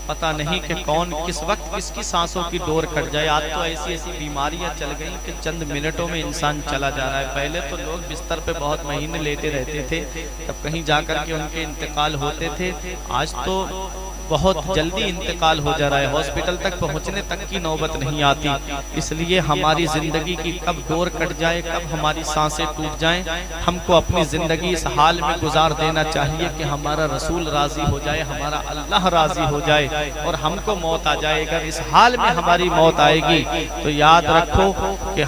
پتہ نہیں کہ کون کس وقت کس کی سانسوں کی ڈور کٹ جائے۔ آج تو ایسی بیماریاں چل گئیں کہ چند منٹوں میں انسان چلا جا رہا ہے۔ پہلے تو لوگ بستر پہ بہت مہینے لیتے رہتے تھے، تب کہیں جا کر کے ان کے انتقال ہوتے تھے۔ آج تو بہت جلدی انتقال ہو جا رہا ہے، ہاسپٹل تک پہنچنے تک کی نوبت نہیں آتی، اس لیے ہماری زندگی کی کب ڈور کٹ جائے، کب ہماری سانسیں ٹوٹ جائیں، ہم کو اپنی زندگی اس حال میں گزار دینا چاہیے کہ ہمارا رسول راضی ہو جائے، ہمارا اللہ راضی ہو جائے اور ہم کو موت آ جائے۔ اگر اس حال میں ہماری موت آئے گی تو یاد رکھو کہ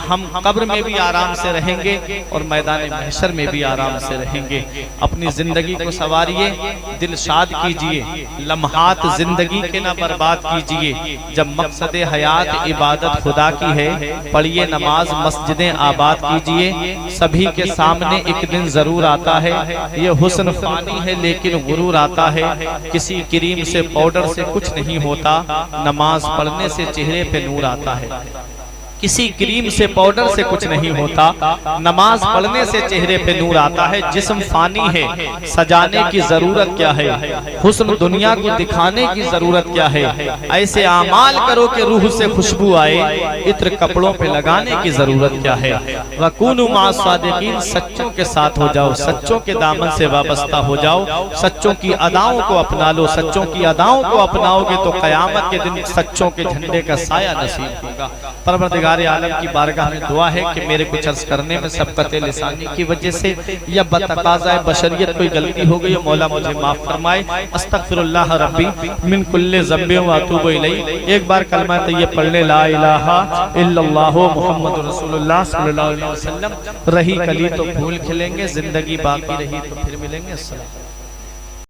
ہم قبر میں بھی آرام سے رہیں گے اور میدان محشر میں بھی آرام سے رہیں گے۔ اپنی زندگی کو سنواریے، دل شاد کیجئے، لمحات زندگی کے نہ برباد کیجئے۔ جب مقصد حیات عبادت خدا کی ہے، پڑھیے نماز، مسجدیں آباد کیجئے۔ سبھی کے سامنے ایک دن ضرور آتا ہے، یہ حسن فانی ہے لیکن غرور آتا ہے۔ کسی کریم سے پاؤڈر سے کچھ نہیں ہوتا، نماز پڑھنے سے چہرے پہ نور آتا ہے۔ کسی کریم سے پاؤڈر سے کچھ نہیں ہوتا، نماز پڑھنے سے چہرے پہ نور آتا ہے۔ جسم فانی ہے، سجانے کی ضرورت کیا ہے، حسن دنیا کو دکھانے کی ضرورت کیا ہے۔ ایسے اعمال کرو کہ روح سے خوشبو آئے، عطر کپڑوں پہ لگانے کی ضرورت کیا ہے۔ وَكُونُوا مَعَ الصَّادِقِينَ، سچوں کے ساتھ ہو جاؤ، سچوں کے دامن سے وابستہ ہو جاؤ، سچوں کی اداؤں کو اپنا لو۔ سچوں کی اداؤں کو اپناؤ گے تو قیامت کے دن سچوں کے جھنڈے کا سایہ نصیب ہوگا۔ پروردگار عالم کی بارگاہ میں دعا ہے کہ میرے کچھ عرض کرنے میں سبقت لسانی کی وجہ سے یا بتقاضۂ بشریت کوئی غلطی ہو گئی، مولا مجھے معاف فرمائے۔ استغفر اللہ ربی من کل ذنب و اتوب الیہ۔ ایک بار کلمہ طیب پڑھ لیں، لا الہ الا اللہ محمد رسول اللہ صلی اللہ علیہ وسلم۔ رہی کلی تو پھول کھلیں گے، زندگی باقی رہی تو پھر ملیں گے۔ السلام۔